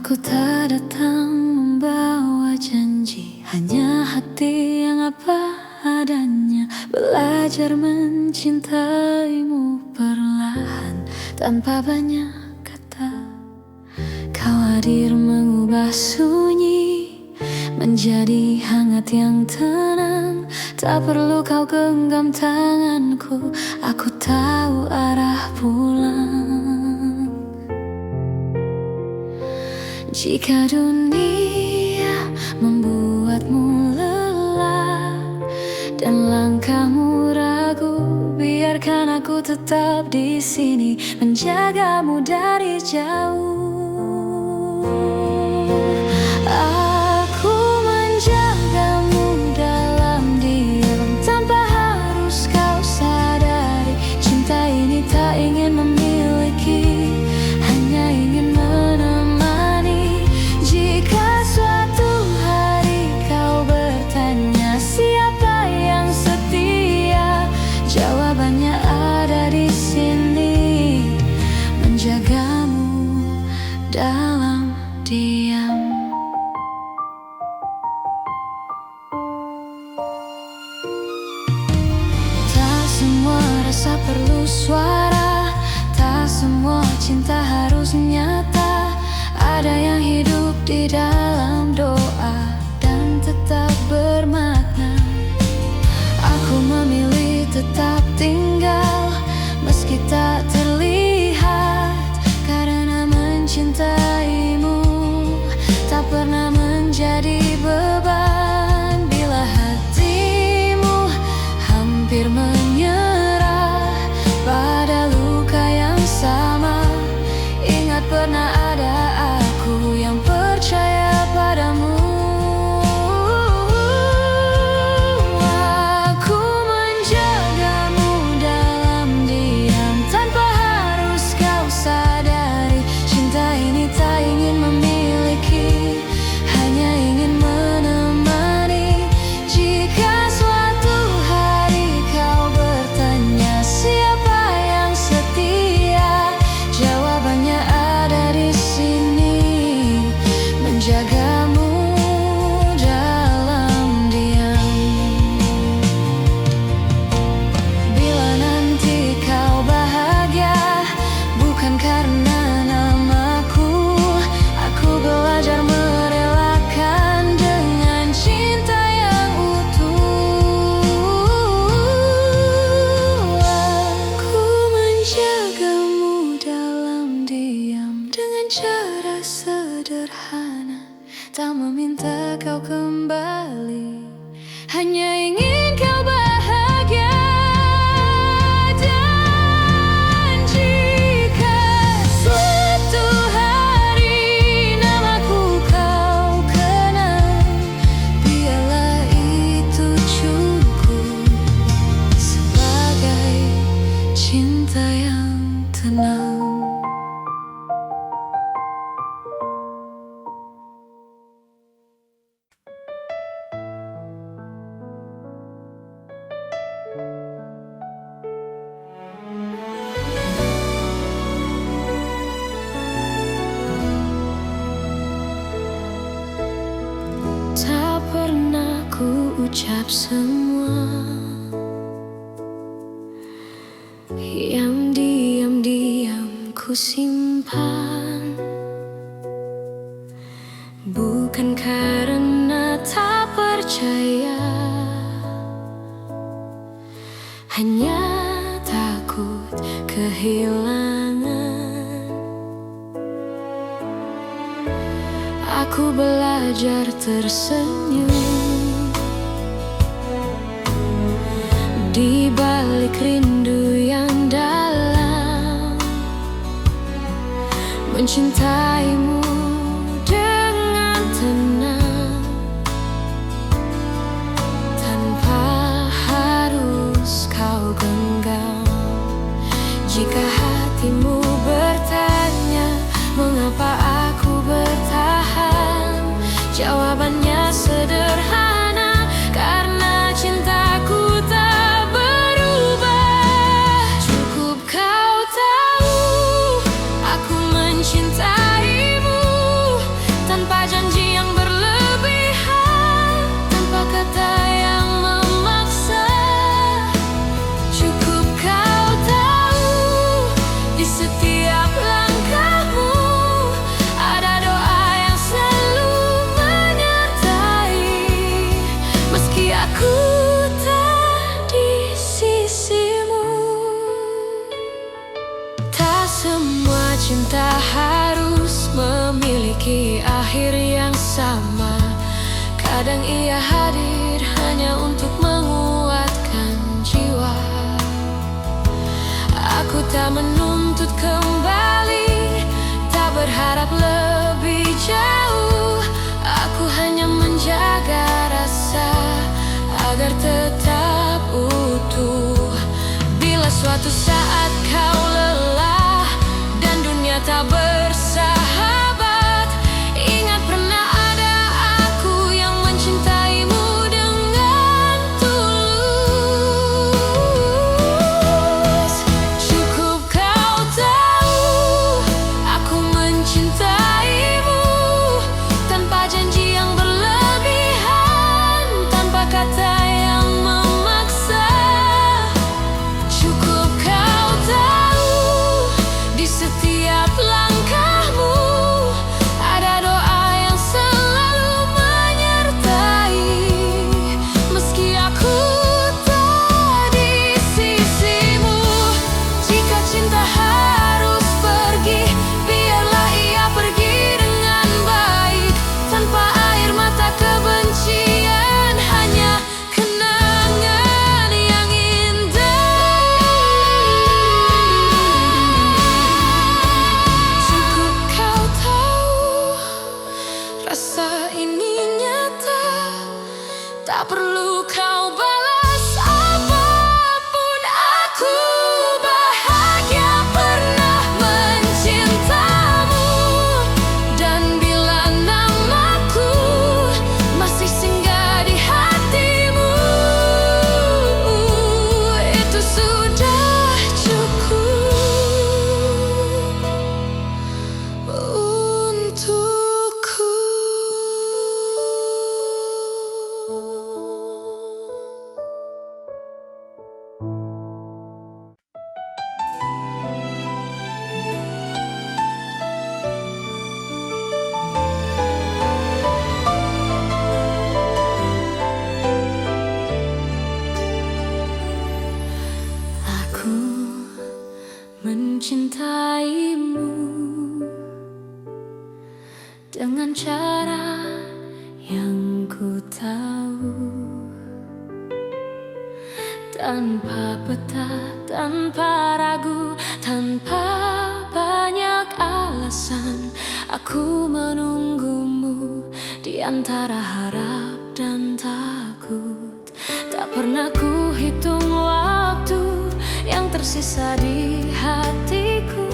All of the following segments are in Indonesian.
Aku tak datang membawa janji, hanya hati yang apa adanya. Belajar mencintaimu perlahan, tanpa banyak kata. Kau hadir mengubah sunyi menjadi hangat yang tenang. Tak perlu kau genggam tanganku, aku tahu arah pulang. Jika dunia membuatmu lelah dan langkahmu ragu, biarkan aku tetap di sini menjagamu dari jauh. Aku menjagamu dalam diam, tanpa harus kau sadari. Cinta ini tak ingin memiliki, hanya ingin menemani. Jika suatu hari kau bertanya siapa yang setia, jawabannya ada di sini, menjagamu dalam diam. Tak semua rasa perlu suara, tak semua cinta harus nyata. Ada yang hidup di dalam doa dan tetap bermakna. Aku memilih tetap tinggal meski tak terlihat, karena mencintaimu tak pernah menjadi beban. Bila hatimu hampir menyerah pada luka yang sama, ingat pernah ada aku yang percaya padamu. Aku menjagamu dalam diam, tanpa harus kau sadari. Cinta ini tak ingin memiliki, hanya ingin menemani. Jika suatu hari kau bertanya siapa yang setia, jawabannya ada di sini, menjagamu dalam diam. Bila nanti kau bahagia, bukan karena namaku, aku belajar merelakan dengan cinta yang utuh. Aku menjagamu dalam diam dengan cara sederhana, tak meminta kau kembali, hanya ingin kau bahagia. Dan jika suatu hari namaku kau kenal, biarlah itu cukup sebagai cinta yang tenang. Tak pernah ku ucap semua yang diam-diam ku simpan, bukan karena tak percaya, hanya takut kehilangan. Aku belajar tersenyum di balik rindu yang dalam, mencintaimu dengan tenang, tanpa harus kau genggam. Jika hatimu bertanya mengapa aku bertahan, jawabannya sederhana, karena cintaku tak berubah. Cukup kau tahu aku mencintaimu memiliki akhir yang sama. Kadang ia hadir hanya untuk menguatkan jiwa. Aku tak menuntut kembali, tak berharap lebih jauh. Aku hanya menjaga rasa agar tetap utuh. Bila suatu saat kau lelah dan dunia tak bersahabat, ingat pernah ada aku yang mencintaimu dengan tulus. Cukup kau tahu aku mencintaimu tanpa janji yang berlebihan, tanpa kata yang memaksa. Cukup kau tahu di setiap langkahmu ada doa yang selalu menyertai. Meski aku tak di sisimu, jika cinta harus pergi, biarlah ia pergi dengan baik, tanpa air mata kebencian, hanya kenangan yang indah. Cukup kau tahu rasa ini nyata, tak perlu kau balas apapun. Aku bahagia pernah mencintamu, dan bila namaku masih singgah di hatimu, itu sudah cukup untukku. Aku mencintaimu dengan cara yang ku tahu, tanpa peta, tanpa ragu, tanpa banyak alasan. Aku menunggumu di antara harap dan takut. Tak pernah ku hitung waktu yang tersisa di hatiku.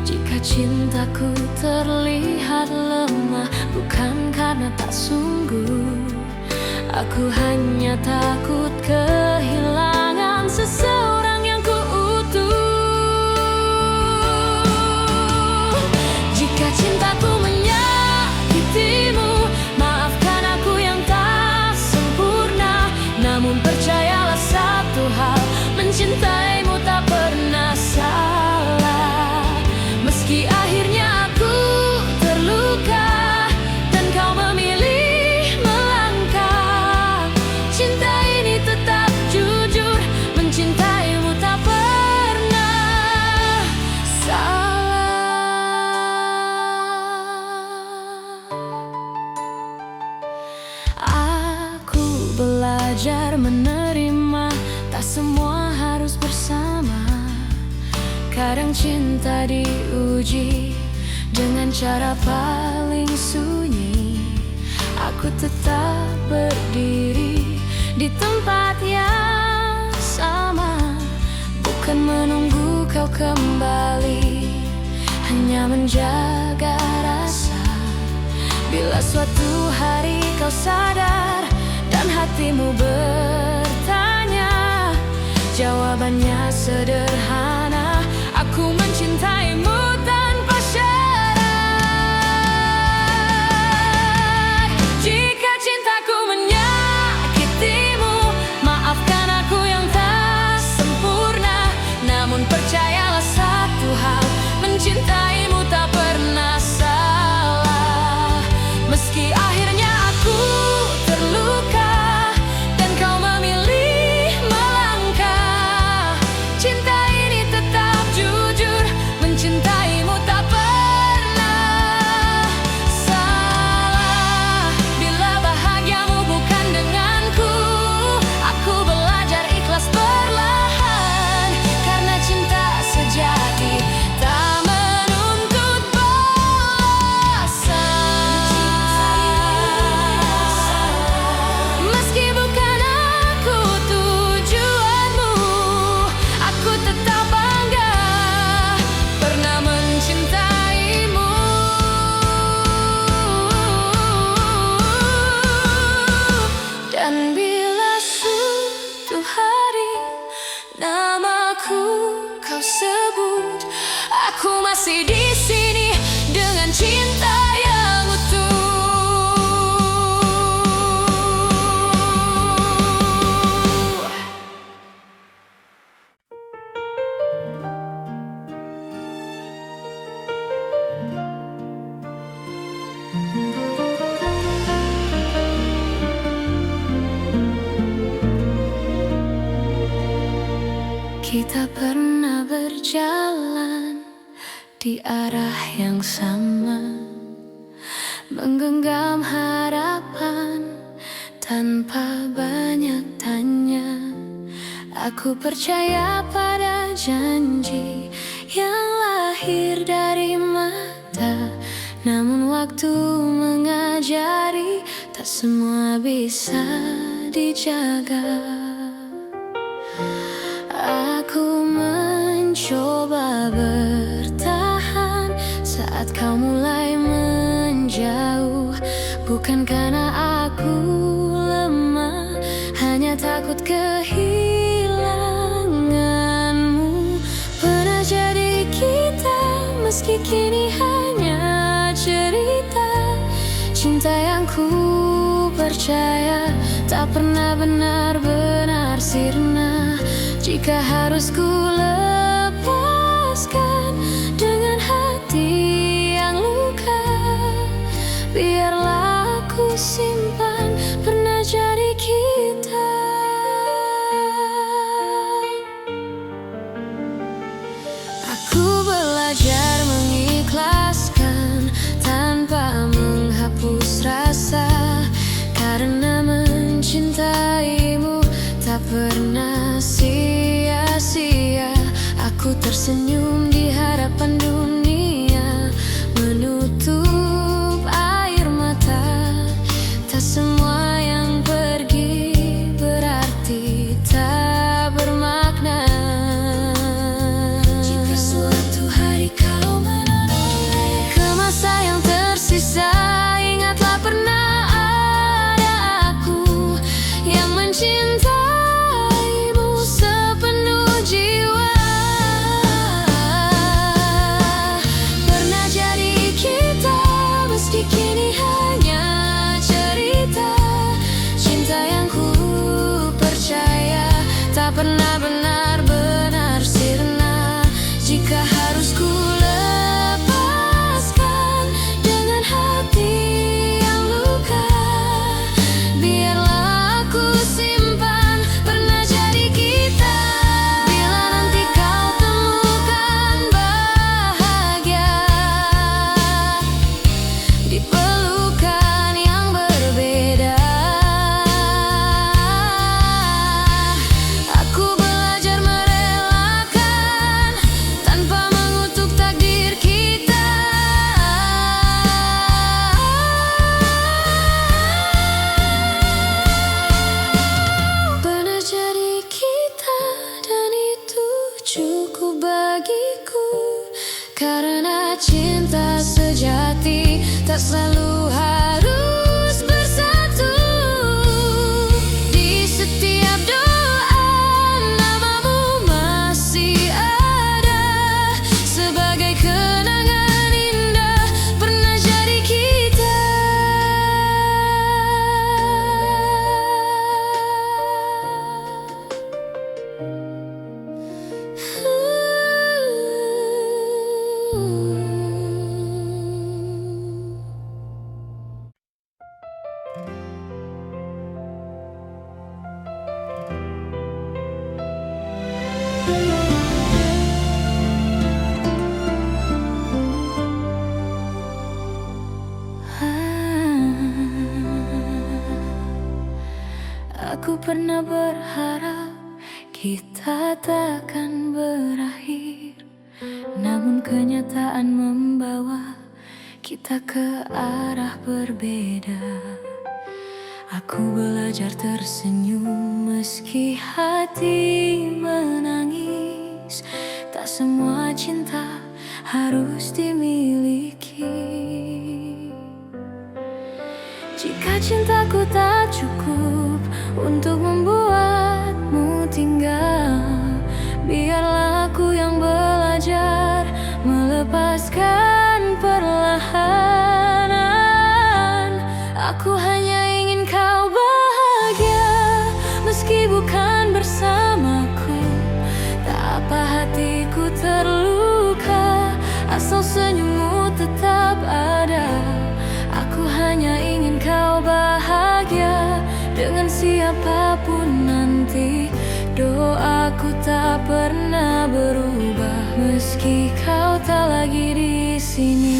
Jika cintaku terlihat lemah, bukan karena tak sungguh. Aku hanya takut kehilangan seseorang yang ku utuh. Jika cintaku menyakitimu, maafkan aku yang tak sempurna. Namun percayalah satu hal, mencintaimu tak pernah salah. Meski akhirnya aku terluka dan kau memilih melangkah, cinta ini tetap jujur, mencintaimu tak pernah salah. Aku belajar menerima, tak semua harus bersama. Kadang cinta diuji dengan cara paling sunyi. Aku tetap berdiri di tempat yang sama, bukan menunggu kau kembali, hanya menjaga rasa. Bila suatu hari kau sadar dan hatimu bertanya, jawabannya sederhana. Aku mencintaimu tanpa syarat. Jika cintaku menyakitimu, maafkan aku yang tak sempurna. Namun percayalah satu hal, mencintaimu tak pernah salah. Meski akhirnya aku terluka dan kau memilih melangkah, cinta ini tetap Kita pernah berjalan di arah yang sama, menggenggam harapan tanpa banyak tanya. Aku percaya pada janji yang lahir dari mata. Namun waktu mengajari, tak semua bisa dijaga. Aku mencoba bertahan saat kau mulai menjauh. Bukan karena aku lemah, hanya takut kehilanganmu. Pernah jadi kita, meski kini hanya cerita. Cinta yang ku percaya tak pernah benar-benar sirna. Jika harus ku lepaskan dengan hati yang luka, biarlah aku simpan pernah jadi kita. Aku belajar mengikhlaskan tanpa menghapus rasa, karena mencintaimu tak pernah sia-sia. Aku tersenyum di hadapan dunia, menutup air mata. Tak semua yang pergi berarti tak bermakna. Jika suatu hari kau menoleh ke masa yang tersisa, ingatlah pernah ada aku yang mencintai pernah benar-benar sirna. Jika harus ku lepaskan dengan hati yang luka, biarlah aku simpan pernah jadi kita. Bila nanti kau temukan bahagia di pelukan yang berbeda, cukup bagiku. Karena cinta sejati tak selalu harus bersatu. Di setiap doa namamu masih ada, sebagai kenangan indah pernah jadi kita. Aku pernah berharap kita takkan berakhir, namun kenyataan membawa kita ke arah berbeda. Aku belajar tersenyum meski hati menangis. Tak semua cinta harus dimiliki. Jika cintaku tak cukup untuk membuatmu tinggal, biarlah aku yang belajar melepaskan perlahan. Aku hanya ingin kau bahagia, meski bukan bersamaku. Tak apa hatiku terluka, asal senyummu tetap ada. Aku hanya ingin kau bahagia dengan siapapun nanti. Doaku tak pernah berubah meski kau tak lagi di sini.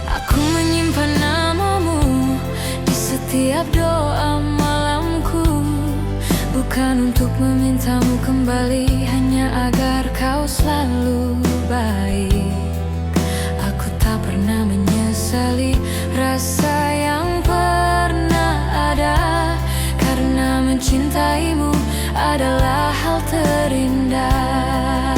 Aku menyimpan namamu di setiap doa malamku, bukan untuk memintamu kembali, hanya agar kau selalu baik. Aku tak pernah menyesali rasa yang pernah ada, karena mencintaimu adalah hal terindah.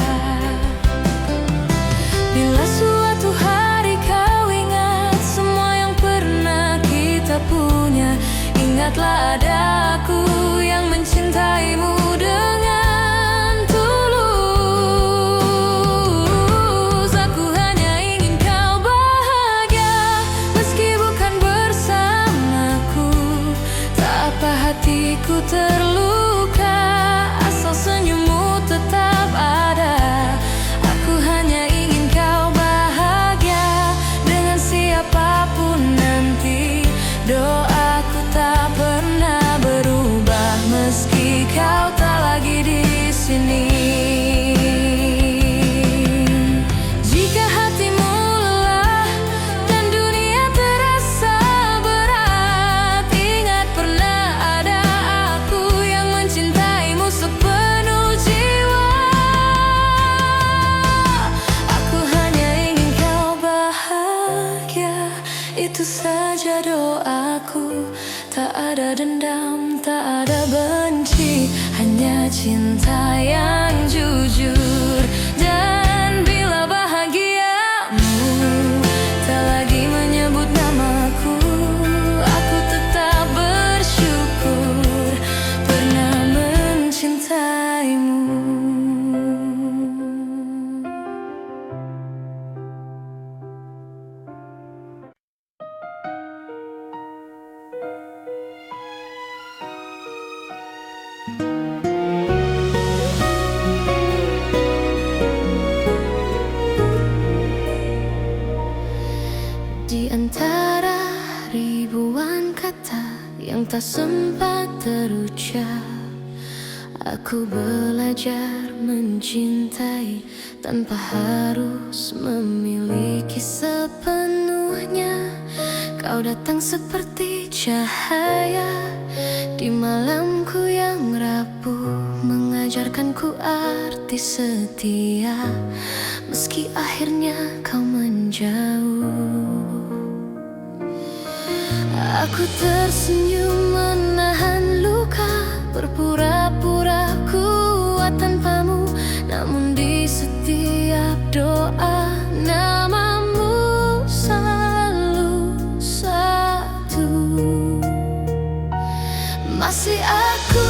Bila suatu hari kau ingat semua yang pernah kita punya, ingatlah ada aku yang mencintaimu dengan tulus. Aku hanya ingin kau bahagia meski bukan bersamaku. Tak apa hatiku terluka, asal senyummu tetap ada. Aku hanya ingin kau bahagia dengan siapapun nanti. Doaku tak pernah berubah meski kau tak lagi di sini. Jika hatimu lelah dan dunia terasa berat, ingat pernah ada aku yang mencintaimu sepenuh jiwa. Aku hanya ingin kau bahagia, itu saja doaku. Tak ada dendam, tak ada benci, hanya cinta yang jujur. Dan bila bahagiamu tak lagi menyebut namaku, aku tetap bersyukur pernah mencintaimu. Di antara ribuan kata yang tak sempat terucap, aku belajar mencintai tanpa harus memiliki sepenuhnya. Kau datang seperti cahaya di malamku yang rapuh, mengajarkanku arti setia meski akhirnya kau menjauh. Aku tersenyum menahan luka, berpura-pura kuat tanpamu, namun di setiap doa namamu selalu satu. Masih aku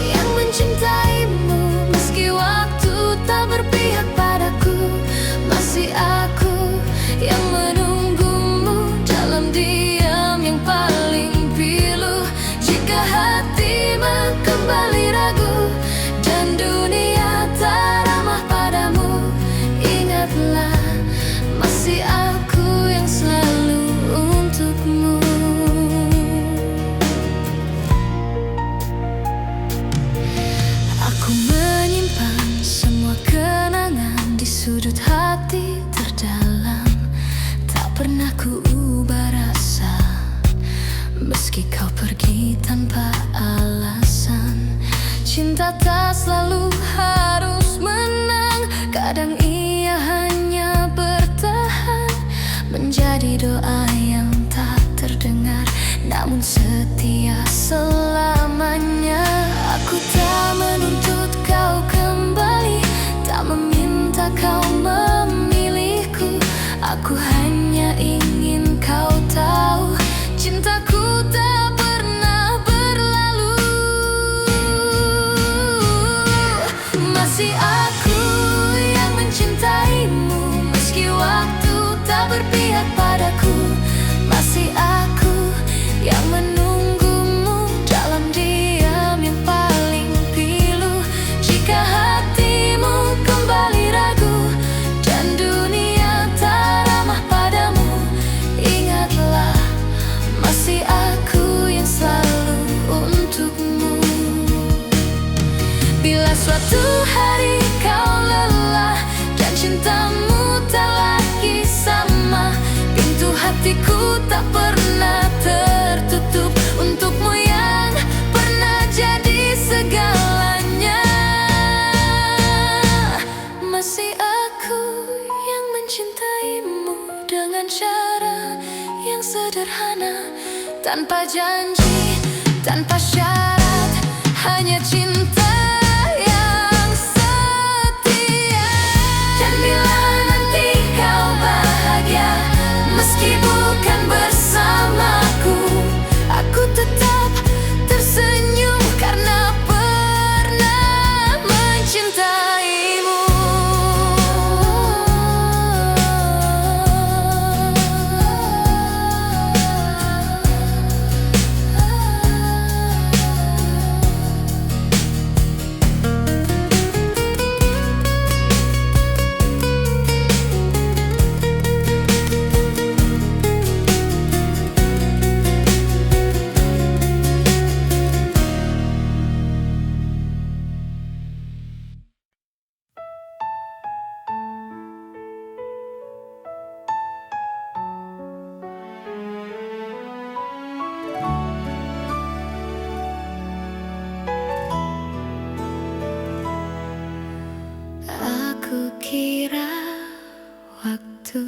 yang mencintaimu meski waktu tak berpihak padaku. Masih aku yang menunggumu dalam diam yang paling pilu. Jika hatimu kembali ragu dan dunia tak ramah padamu, ingatlah masih aku yang selalu untukmu. Aku menyimpan semua kenangan di sudut hati terdalam. Tak pernah ku ubah rasa meski kau pergi tanpa alasan. Cinta tak selalu harus menang, kadang ia hanya bertahan menjadi doa yang tak terdengar, namun setia selamanya. Aku tak menuntut kau kembali, tak meminta kau memilihku. Aku hanya ingin kau tahu, cintaku tak pernah berlalu. Masih aku yang mencintaimu meski waktu tak berpihak padaku. Masih aku yang menunggumu dalam diam yang paling pilu. Jika hatimu kembali ragu dan dunia tak ramah padamu, ingatlah masih aku yang selalu tanpa janji, tanpa syarat, hanya cinta yang setia. Dan bila nanti kau bahagia, meski bukan bersamaku, aku tetap tersenyum karena pernah mencintaimu. Aku kira waktu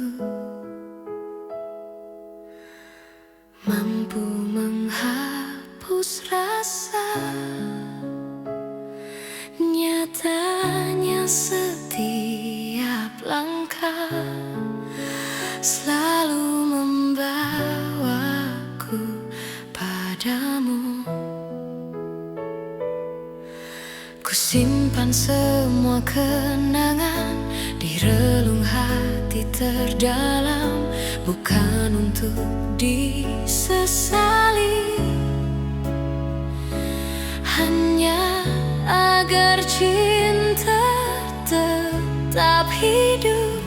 mampu menghapus rasa, nyatanya setiap langkah selalu membawaku padamu. Ku simpan semua kenangan di relung hati terdalam, bukan untuk disesali, hanya agar cinta tetap hidup.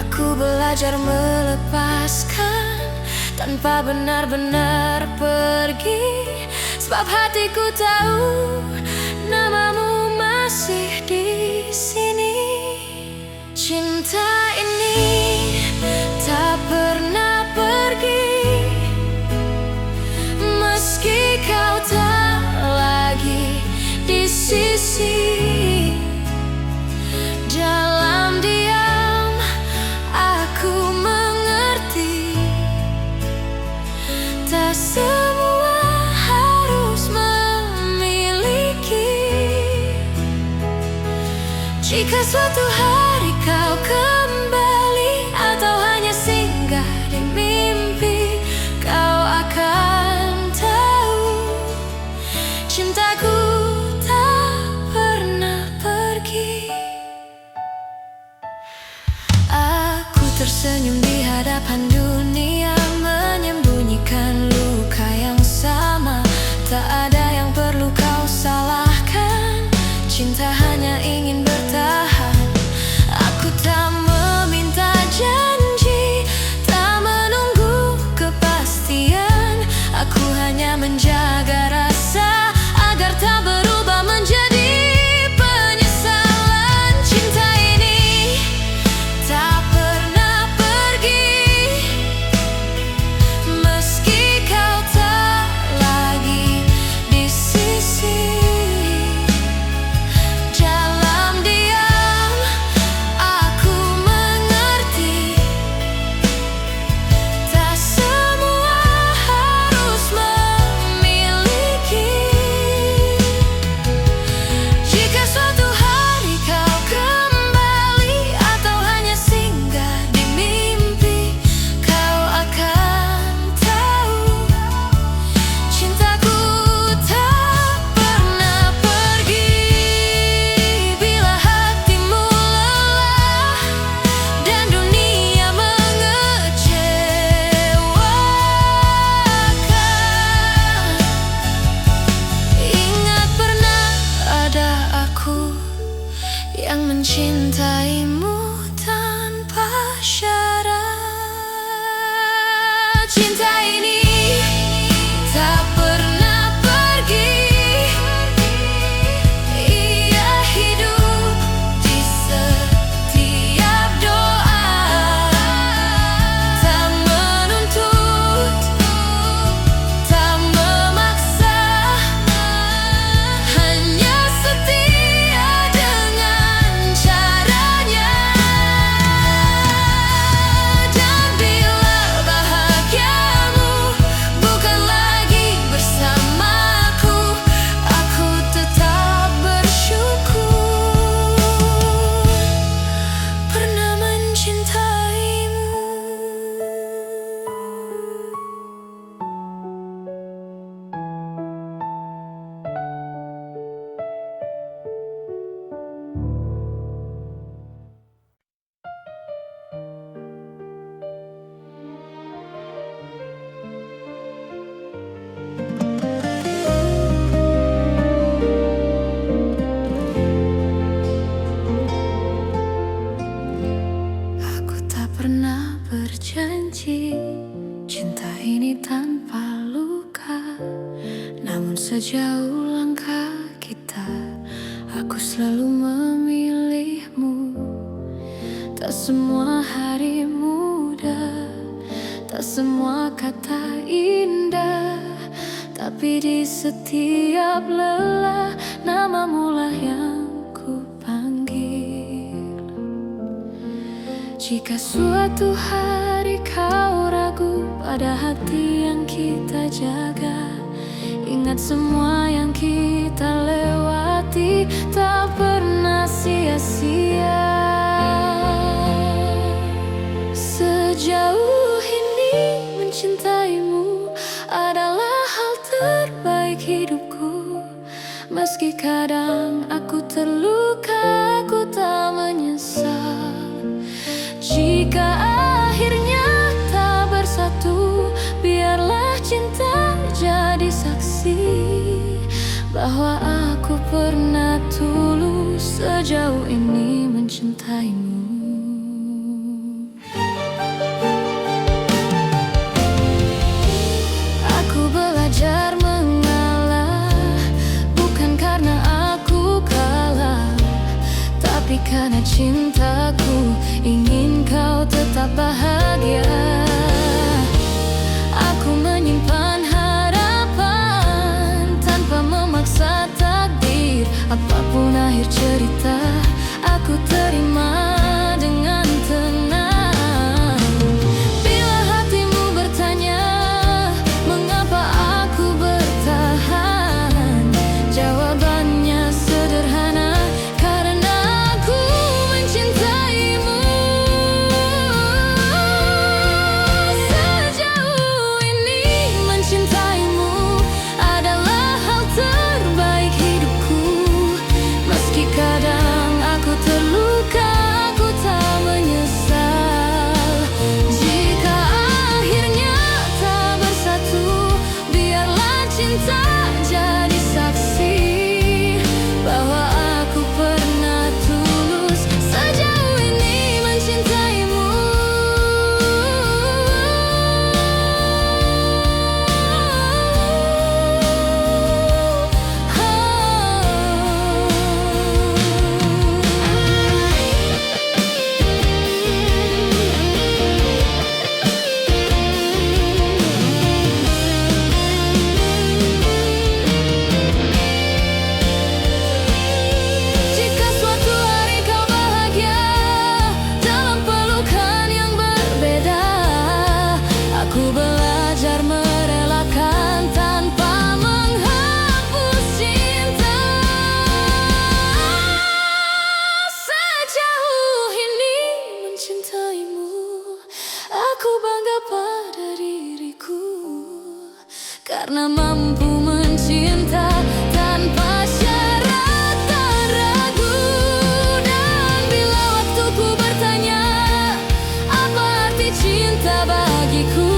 Aku belajar melepaskan tanpa benar-benar pergi, sebab hatiku tahu namamu masih di sini. Cinta ini tak pernah pergi, meski kau tak lagi di sisi. Dalam diam aku mengerti, tak semua harus memiliki. Jika suatu hari kau kembali atau hanya singgah di mimpi, kau akan tahu cintaku tak pernah pergi. Aku tersenyum di hadapan dunia, menyembunyikan luka yang sama. Tak ada yang perlu kau salahkan, cinta hanya ingin bertahan. Aku tak meminta janji, tak menunggu kepastian. Aku hanya menjaga rasa agar tak berubah menjadi penyesalan. Cinta ini tak pernah pergi, meski kau tak lagi di sisi. Dalam diam aku mengerti, tak semua harus memiliki. Jika suatu hari kau kembali atau hanya singgah di mimpi, kau akan tahu cintaku tak pernah pergi. Bila hatimu lelah dan dunia mengecewakan, ingat pernah ada aku yang mencintaimu tanpa syarat. Cinta ini tak pernah pergi, ia hidup di setiap doa. Tak menuntut, tak memaksa, hanya setia dengan caranya. Sejauh langkah kita, aku selalu memilihmu. Tak semua hari mudah, tak semua kata indah, tapi di setiap lelah, namamu lah yang ku panggil. Jika suatu hari kau ragu pada hati yang kita jaga, ingat semua yang kita lewati tak pernah sia-sia. Sejauh ini mencintaimu adalah hal terbaik hidupku. Meski kadang aku terluka, aku tak menyesal. Jika akhirnya tak bersatu, biarlah cinta jadi saksi bahwa aku pernah tulus sejauh ini mencintaimu. Aku belajar mengalah, bukan karena aku kalah, tapi karena cintaku ingin kau tetap bahagia. Aku menyimpan harapan tanpa memaksa takdir. Apapun akhir cerita, aku terima dengan tenang. Bila hatimu bertanya mengapa aku bertahan, jawabannya sederhana, karena aku mencintaimu. Sejauh ini mencintaimu adalah hal terbaik hidupku. Meski kadang aku terluka, aku tak menyesal. Jika akhirnya tak bersatu, biarlah cinta jadi saksi bahwa aku pernah tulus sejauh ini mencintaimu. Jika suatu hari kau bahagia dalam pelukan yang berbeda, aku belajar merelakan tanpa menghapus cinta. Sejauh ini mencintaimu, aku bangga pada diriku, karena mampu mencinta tanpa syarat tak ragu. Dan bila waktuku bertanya apa arti cinta bagiku,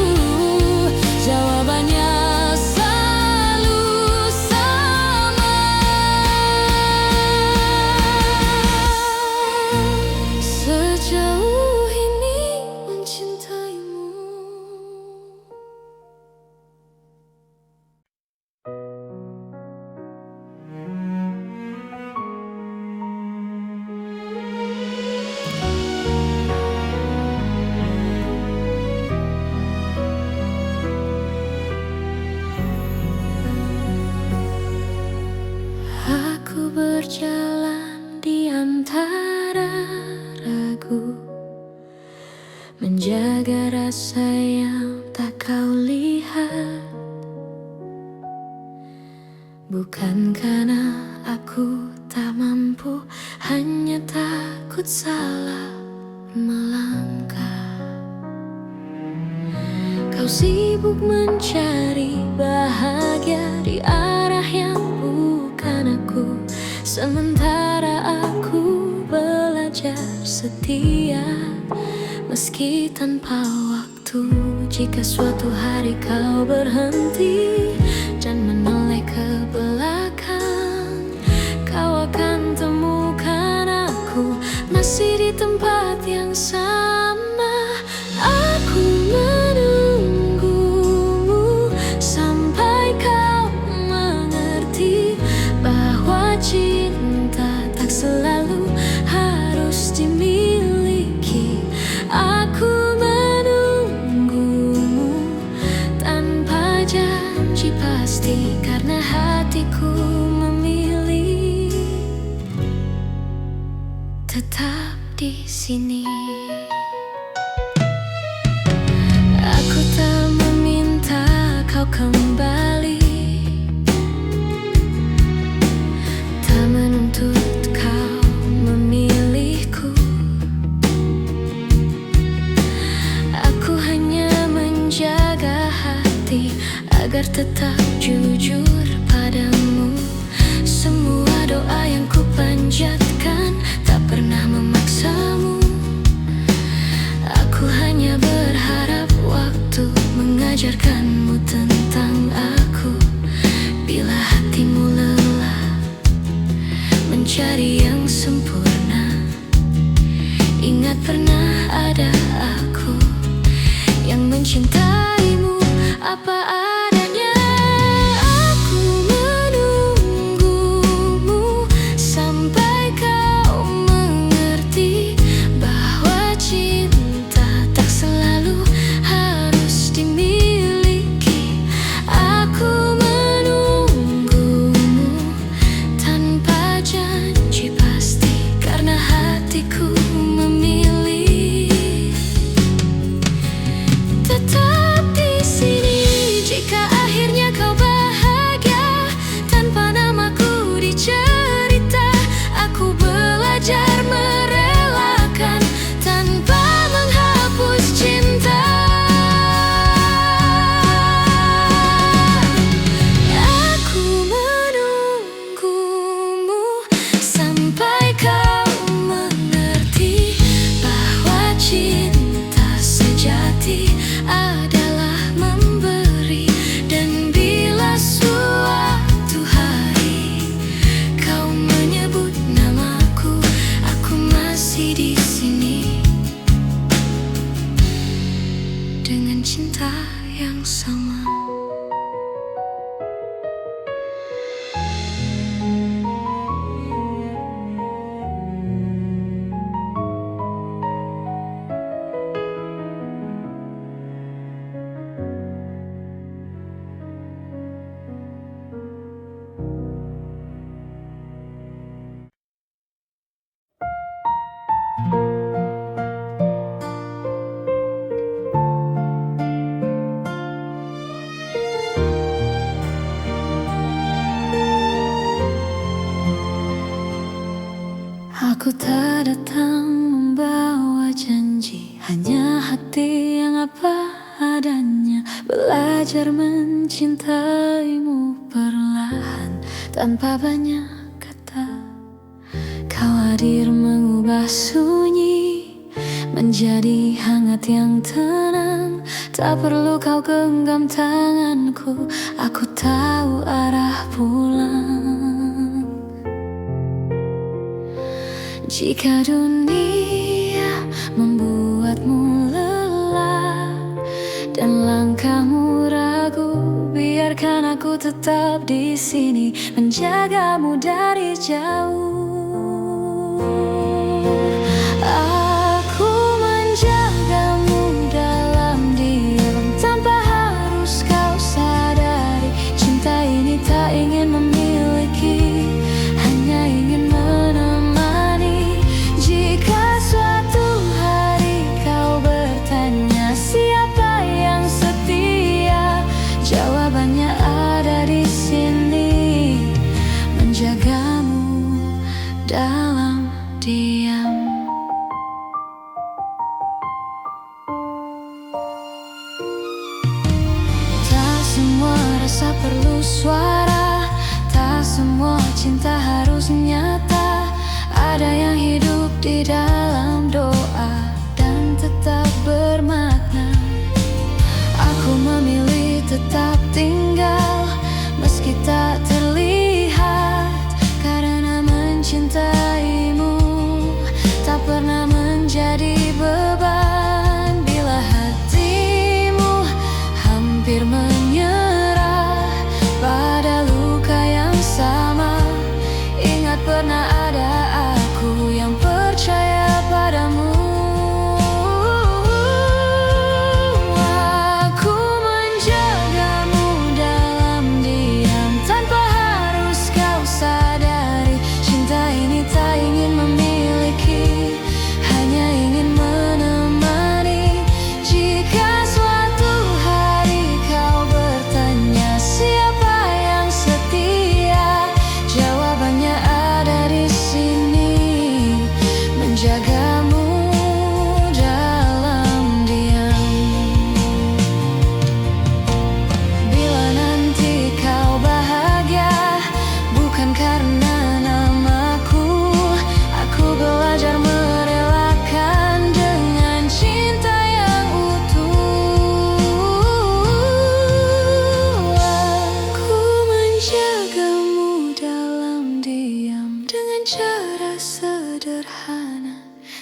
jawabannya selalu sama. Sejauh ini mencintaimu. Aku berjalan di antara ragu, menjaga rasa yang tak kau lihat. Bukan karena aku tak mampu, hanya takut salah melangkah. Kau sibuk mencari bahagia di arah yang bukan aku, sementara aku belajar setia meski tanpa waktu. Jika suatu hari kau berhenti dan menoleh ke belakang, kau akan temukan aku masih di tempat yang sama. Aku menunggumu sampai kau mengerti. tetap di sini. Aku tak meminta kau kembali, tak menuntut kau memilihku. Aku hanya menjaga hati agar tetap jujur padamu. Semua doa yang ku panjatkan tak pernah memaksamu. Aku hanya berharap waktu mengajarkanmu tentang aku. Bila hatimu lelah mencari yang sempurna, ingat pernah ada aku yang mencintaimu apa adanya. Aku menunggumu sampai kau mengerti bahwa cinta tak selalu harus dimiliki. Aku menunggumu tanpa janji pasti, karena hatiku memilih tetap di sini. Jika akhirnya kau bahagia tanpa namaku dicerita, aku belajar merelakan tanpa menghapus cinta. Aku menunggumu sampai kau mengerti bahwa cinta sejati adalah memberi. Dan bila suatu hari kau menyebut namaku, aku masih di sini dengan cinta yang sama. Aku tak datang membawa janji, hanya hati yang apa adanya. Belajar mencintaimu perlahan tanpa banyak kata. Kau hadir mengubah sunyi menjadi hangat yang tenang. Tak perlu kau genggam tanganku, aku tahu arah pulang. Jika dunia membuatmu lelah dan langkahmu ragu, biarkan aku tetap di sini menjagamu dari jauh. Aku menjagamu dalam diam tanpa harus kau sadari. Cinta ini tak ingin memiliki, hanya ingin menemani. Jika suatu hari kau bertanya siapa yang setia, jawabannya ada di sini, menjagamu dalam diam. Tak semua rasa perlu suara, tak semua cinta harus nyata. Ada yang hidup di dalam doa dan tetap bermakna. Aku memilih tetap tinggal meski tak terlihat, karena mencintaimu tak pernah menjadi beban. Bila hatimu hampir menyerah pada luka yang sama, ingat pernah ada aku yang percaya padamu. Aku menjagamu dalam diam tanpa harus kau sadari. Cinta ini tak ingin memiliki,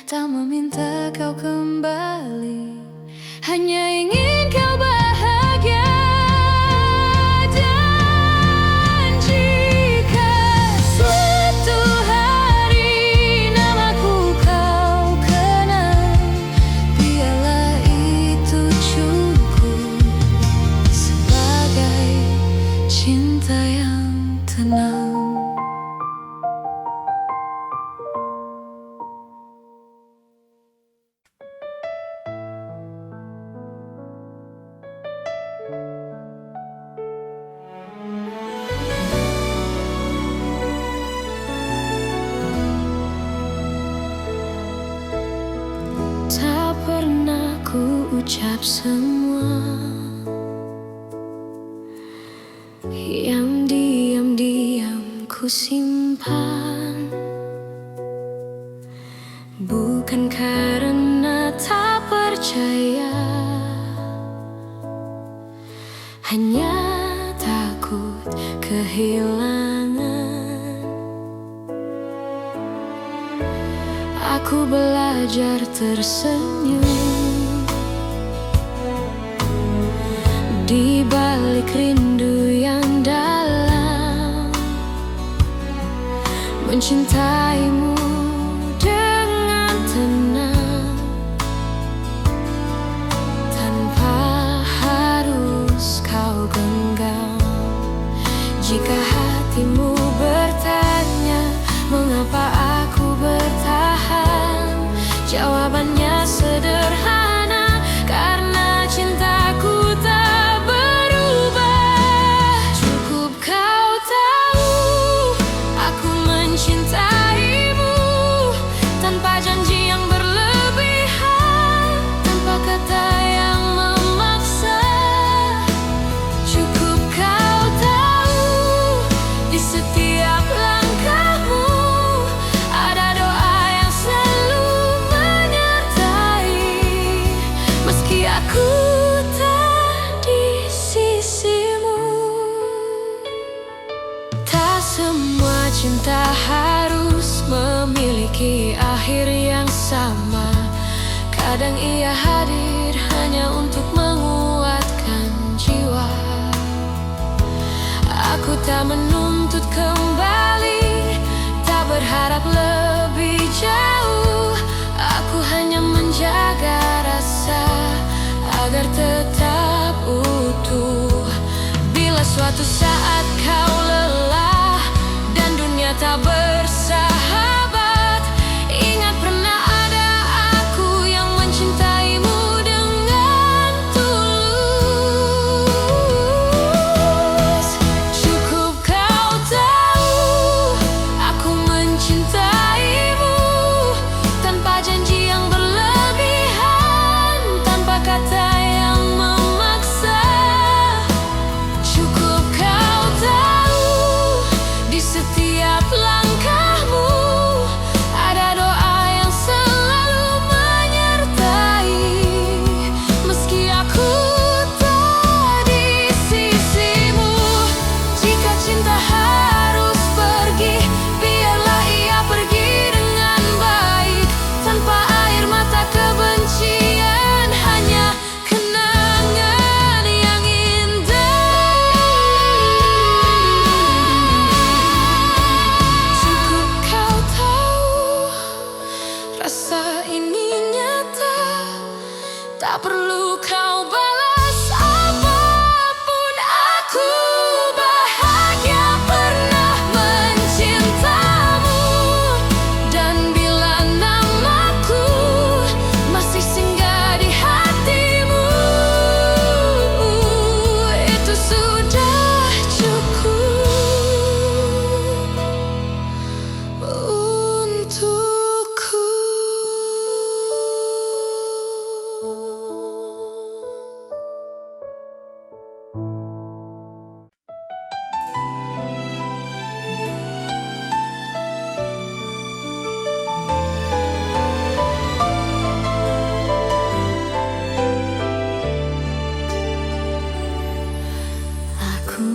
tak meminta kau kembali, hanya ingin kau bahagia. Dan jika suatu hari namaku kau kenal, biarlah itu cukup sebagai cinta yang tenang. Tak pernah ku ucap semua yang diam-diam ku simpan, bukan karena tak percaya, hanya takut kehilangan. Aku belajar tersenyum di balik rindu yang dalam, mencintaimu dengan tenang, tanpa harus kau genggam. Jika hatimu bertanya mengapa aku bertahan, jawabannya sederhana, karena cintaku tak berubah. Cukup kau tahu aku mencintaimu, tanpa janji yang berlebihan, tanpa kata yang memaksa. Cukup kau tahu di setiap langkahmu ada doa yang selalu menyertai, meski aku tak di sisimu. Tak semua cinta harus memiliki akhir yang sama. Kadang ia hadir hanya untuk menguatkan jiwa. Aku tak menuntut kembali, tak berharap lebih jauh. Aku hanya menjaga rasa agar tetap utuh. Bila suatu saat kau lelah dan dunia tak bersahabat, ingat pernah ada aku yang mencintaimu dengan tulus. Cukup kau tahu aku mencintaimu, tanpa janji yang berlebihan, tanpa kata yang memaksa. Cukup kau tahu di setiap langkahmu ada doa yang selalu menyertai, meski aku tak di sisimu. Jika cinta harus pergi, biarlah ia pergi dengan baik, tanpa air mata kebencian, hanya kenangan yang indah. Cukup kau tahu rasa ini nyata, tak perlu kau balas apapun. Aku bahagia pernah mencintamu, dan bila namaku masih singgah di hatimu, itu sudah cukup untukku. Aku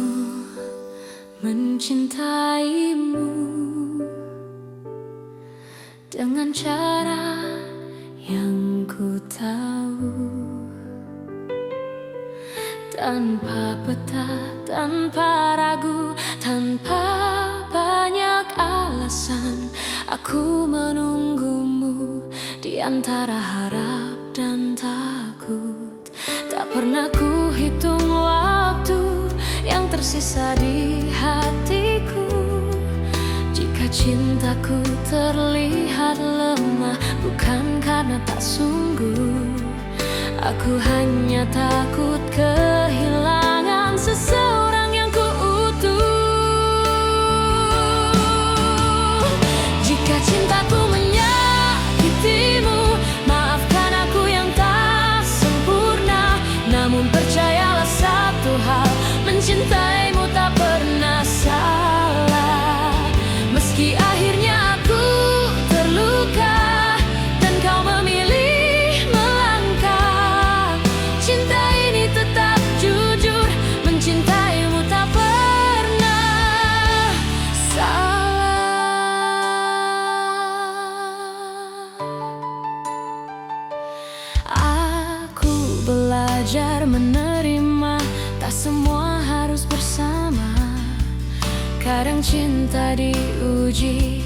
mencintaimu dengan cara yang ku tahu. Tanpa peta, tanpa ragu, tanpa banyak alasan, aku menunggumu di antara harap dan takut. Tak pernah ku hitung waktu yang tersisa di hatiku. Jika cintaku terlihat lemah, bukan karena tak sungguh. Aku hanya takut kehilangan seseorang yang ku utuh. Jika cintaku menyakitimu, maafkan aku yang tak sempurna. Namun percayalah satu hal, mencintaimu tak pernah salah. Meski akhirnya aku terluka dan kau memilih melangkah, cinta ini tetap jujur, mencintaimu tak pernah salah. Aku belajar menerima, tak semua harus bersama. Kadang cinta diuji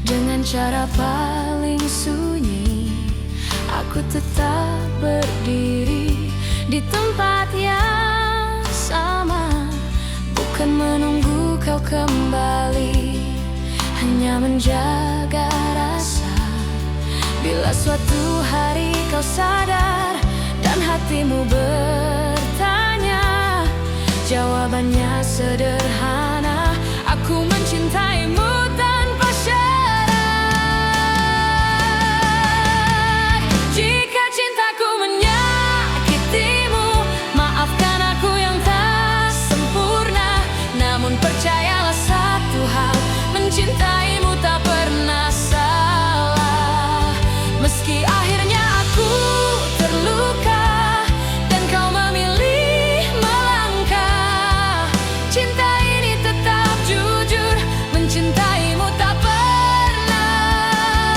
dengan cara paling sunyi. Aku tetap berdiri di tempat yang sama, bukan menunggu kau kembali, hanya menjaga rasa. Bila suatu hari kau sadar dan hatimu bertanya, jawabannya sederhana: aku mencintaimu tanpa syarat. Jika cintaku menyakitimu, maafkan aku yang tak sempurna. Namun percayalah satu hal, mencintaimu tak pernah salah. Meski akhirnya aku terluka dan kau memilih melangkah, cinta ini tetap jujur, mencintaimu tak pernah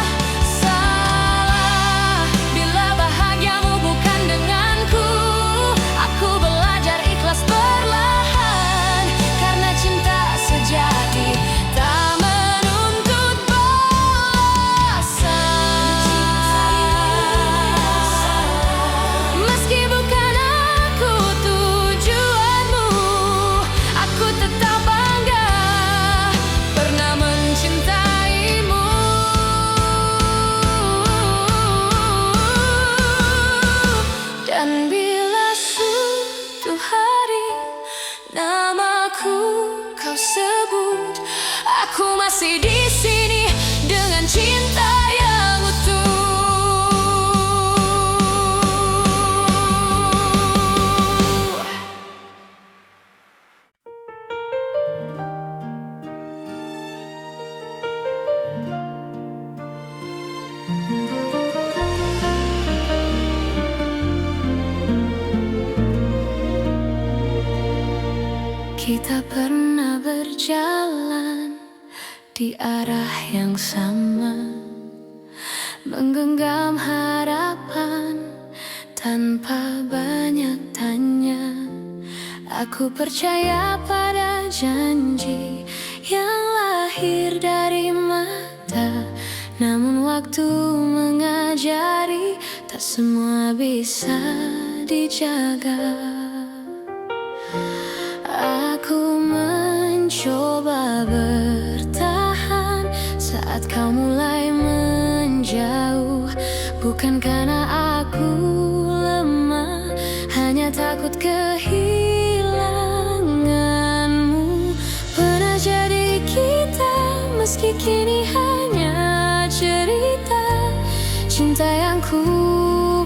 salah. Bila bahagiamu bukan denganku, aku belajar ikhlas perlahan, karena cinta sejati tak menuntut balasan. Meski bukan aku tujuanmu, aku tetap bangga pernah mencintaimu. Dan bila suatu hari namaku kau sebut, aku masih di sini dengan cinta yang utuh. Kita pernah berjalan di arah yang sama, menggenggam harapan tanpa banyak tanya. Aku percaya pada janji yang lahir dari mata. Namun waktu mengajari, tak semua bisa dijaga. Aku mencoba bertahan saat kau mulai menjauh. Bukan karena aku lemah, hanya takut kehilanganmu. Pernah jadi kita, meski kini hanya cerita. Cinta yang ku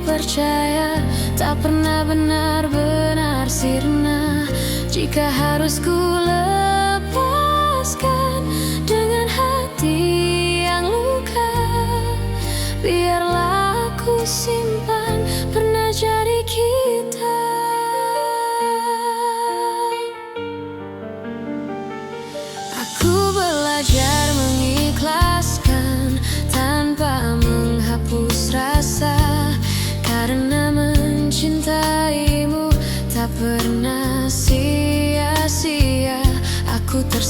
percaya tak pernah benar-benar sirna. Jika harus ku lepaskan dengan hati yang luka, biarlah aku simpan pernah jadi kita. Aku belajar mengikhlaskan tanpa menghapus rasa.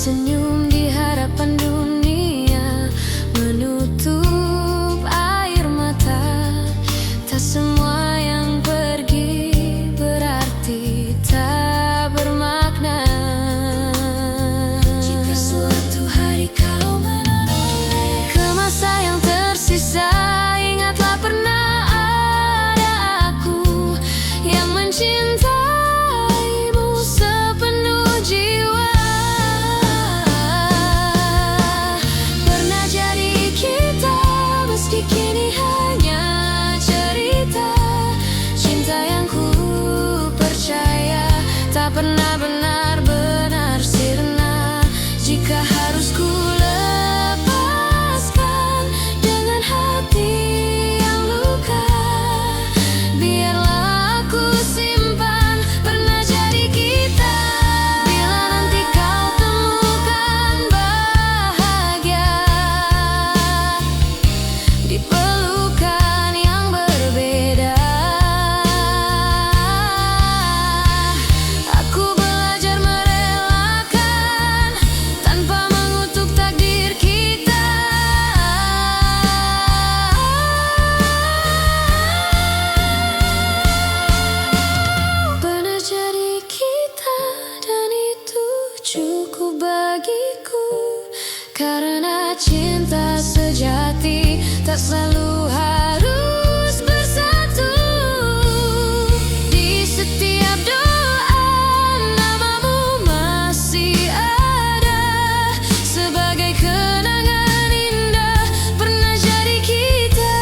tersenyum di hadapan dunia, menutup air mata. Tak semua yang pergi berarti tak bermakna. Jika suatu hari kau menoleh ke masa yang tersisa, ingatlah pernah ada aku yang mencintaimu sepenuh jiwa. Pernah jadi kita, meski kini hanya cerita. Cinta yang ku percaya tak pernah benar-benar sirna. Jika harus ku lepaskan dengan hati yang luka, biarlah aku simpan pernah jadi kita. Bila nanti kau temukan bahagia di pelukan yang berbeda, aku belajar merelakan tanpa mengutuk takdir kita. Pernah jadi kita, dan itu cukup bagiku. Karena cinta sejati tak selalu harus bersatu. Di setiap doa namamu masih ada, sebagai kenangan indah pernah jadi kita.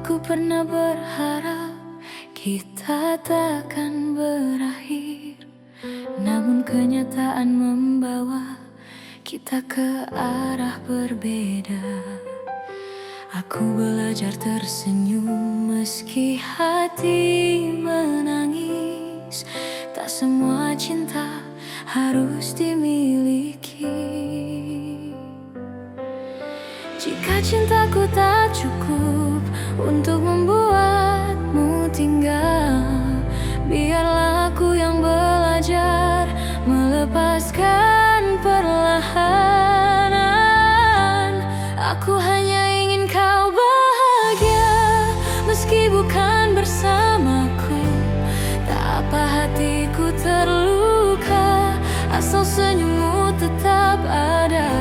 Aku pernah berharap kita takkan berakhir, namun kenyataan membawa kita ke arah berbeda. Aku belajar tersenyum meski hati menangis. Tak semua cinta harus dimiliki. Jika cintaku tak cukup untuk membuatmu tinggal, biarlah aku yang belajar melepaskan perlahan. Aku hanya ingin kau bahagia, meski bukan bersamaku. Tak apa hatiku terluka, asal senyummu tetap ada.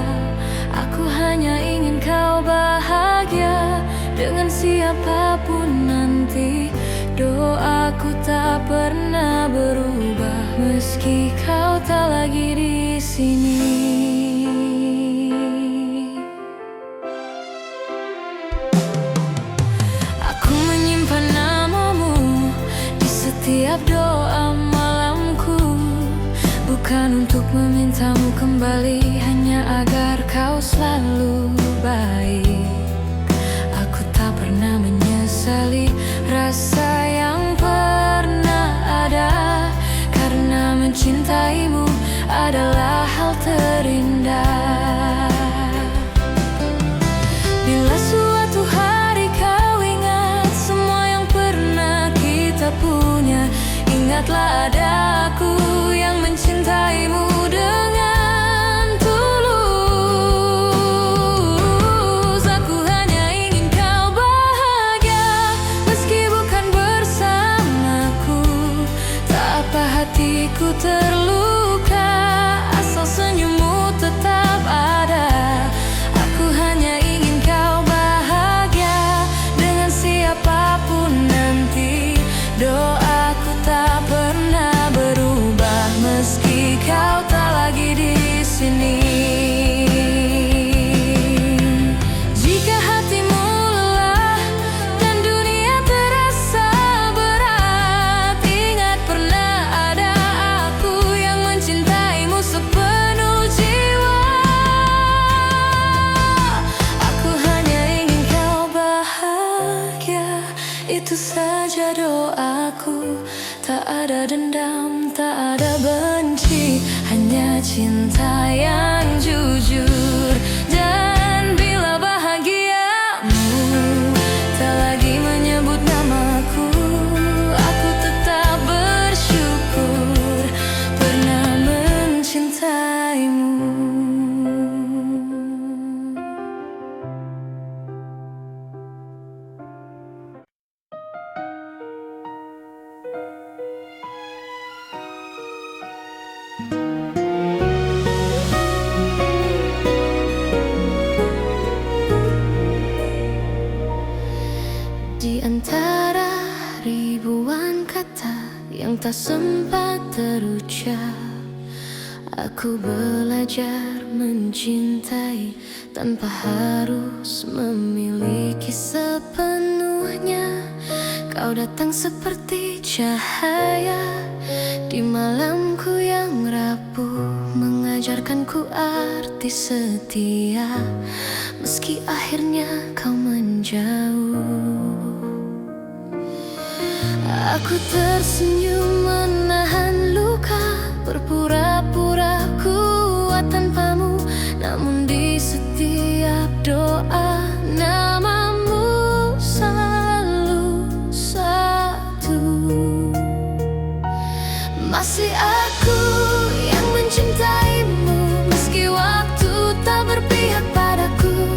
Aku hanya ingin kau bahagia dengan siapapun nanti. Doaku tak pernah berubah meski kau tak lagi di sini. Aku menyimpan namamu di setiap doa malamku, bukan untuk memintamu kembali, hanya agar kau selalu baik. Aku tak pernah menyesali rasa yang pernah ada, karena mencintaimu adalah hal terindah. Bila suatu hari kau ingat semua yang pernah kita punya, ingatlah ada aku yang mencintaimu dengan tulus. Aku hanya ingin kau bahagia, meski bukan bersamaku. Tak apa hatiku terluka, asal senyummu tetap ada. Aku hanya ingin kau bahagia dengan siapapun nanti. Doaku tak pernah berubah meski kau Tak ada dendam, tak ada benci, hanya cinta yang jujur. Dan bila bahagiamu tak lagi menyebut namaku, aku tetap bersyukur pernah mencintaimu. Di antara ribuan kata yang tak sempat terucap, aku belajar mencintai tanpa harus memiliki sepenuhnya. Kau datang seperti cahaya di malamku yang rapuh, mengajarkanku arti setia, meski akhirnya kau menjauh. Aku tersenyum menahan luka, berpura-pura kuat tanpamu, namun di setiap doa namamu selalu satu. Masih aku yang mencintaimu, meski waktu tak berpihak padaku.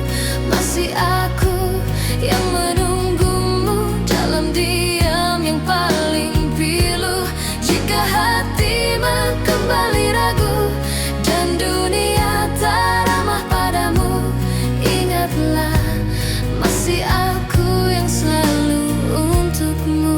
Masih aku yang menunggumu dalam diam yang paling pilu. Jika hatimu kembali ragu dan dunia tak ramah padamu, ingatlah masih aku yang selalu untukmu.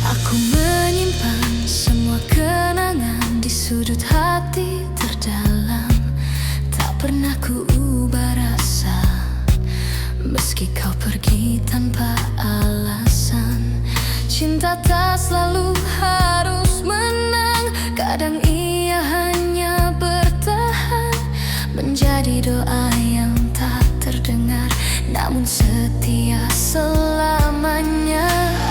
Aku menyimpan semua kenangan di sudut hati terdalam, tak pernah ku ubah rasa, meski kau pergi tanpa alasan. Cinta tak selalu harus menang, kadang ia hanya bertahan, menjadi doa yang tak terdengar, namun setia selamanya.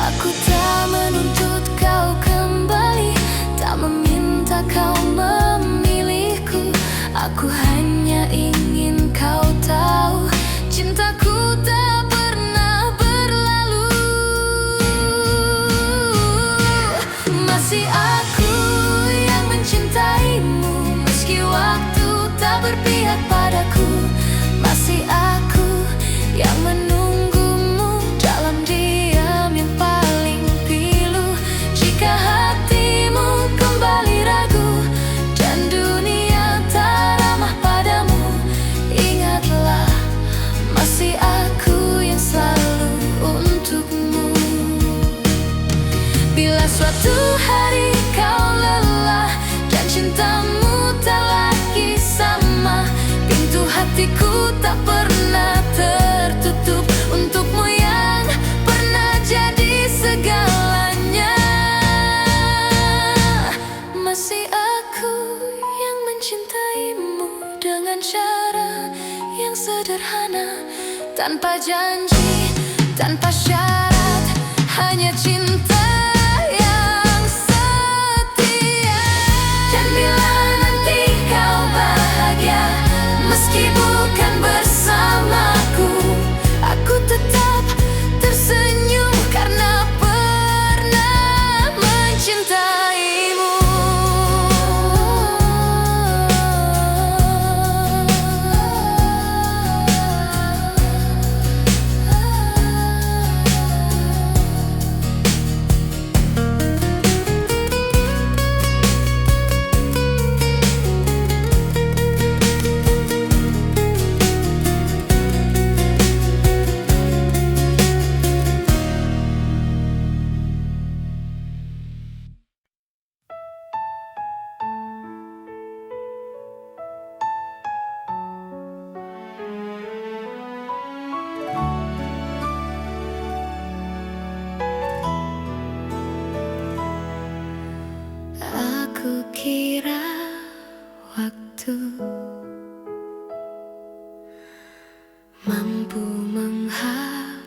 Aku tak menuntut kau kembali, tak meminta kau memilihku. Aku hanya ingin kau tahu, cintaku tak pernah berlalu. Masih aku yang mencintaimu, meski waktu tak berpihak padaku. Masih aku yang menunggumu dalam diam yang paling pilu. Jika hatimu kembali ragu dan dunia tak ramah padamu, ingatlah masih aku yang selalu untukmu. Bila suatu hari kau lelah dan cintamu tak lagi sama, pintu hatiku tak pernah tertutup untukmu yang pernah jadi segalanya. Masih aku yang mencintaimu dengan cara yang sederhana, tanpa janji, tanpa syarat, hanya cinta yang setia. Dan bila nanti kau bahagia, meski bukan bersamaku, aku tetap tersenyum karena pernah mencintaimu. Aku kira waktu mampu menghapus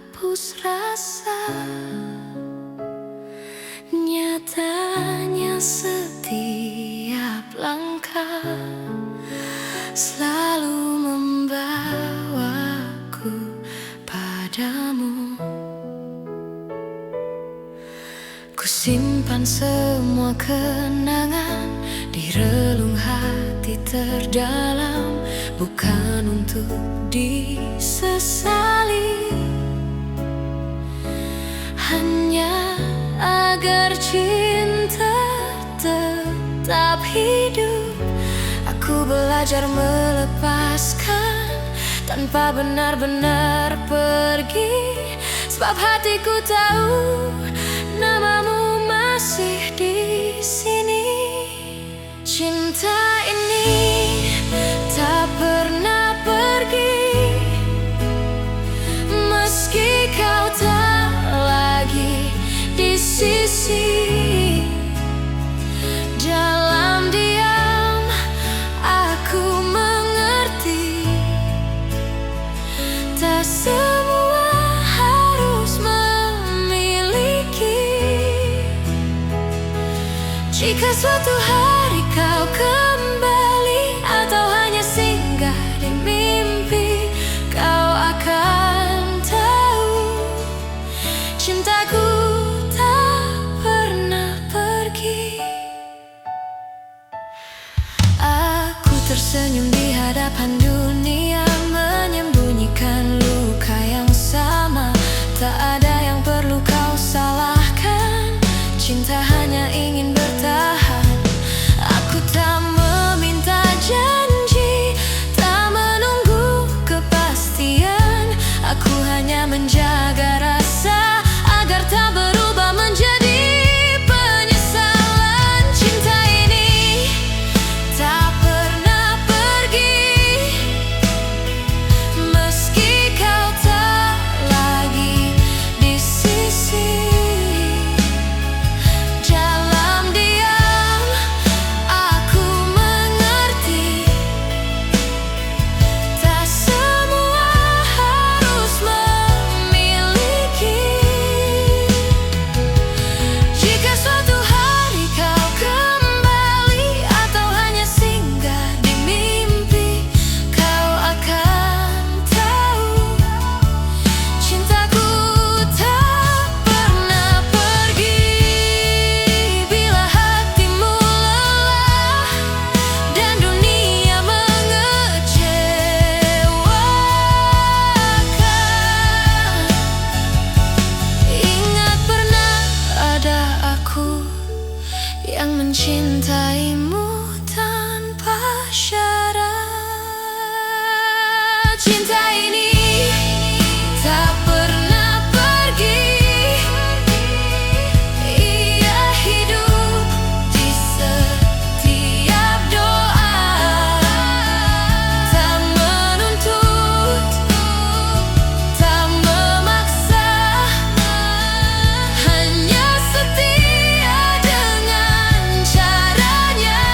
langkah selalu membawaku padamu. Ku simpan semua kenangan di relung hati terdalam, bukan untuk disesali, hanya agar cinta tetap hidup. Aku belajar melepaskan tanpa benar-benar pergi, sebab hatiku tahu namamu masih di sini. Cinta ini tak pernah pergi, meski kau tak lagi di sisi. Dalam diam aku mengerti, tak semua harus memiliki. Jika suatu hari kau kembali atau hanya singgah di mimpi, kau akan tahu cintaku tak pernah pergi. Aku tersenyum di hadapan dunia, menyembunyikan luka yang sama. Tak ada yang perlu kau salahkan, cinta hanya ingin bertahan. Aku tak meminta janji, tak menunggu kepastian. Aku hanya menjaga rasa agar tak berubah menjadi penyesalan. Cinta ini tak pernah pergi, meski kau tak lagi di sisi. Dalam diam aku mengerti, tak semua harus memiliki. Jika suatu hari kau kembali atau hanya singgah di mimpi, kau akan tahu cintaku tak pernah pergi. Bila hatimu lelah dan dunia mengecewakan, ingat pernah ada aku yang mencintaimu tanpa syarat. Cinta ini tak pernah pergi, ia hidup di setiap doa. Tak menuntut, tak memaksa, hanya setia dengan caranya.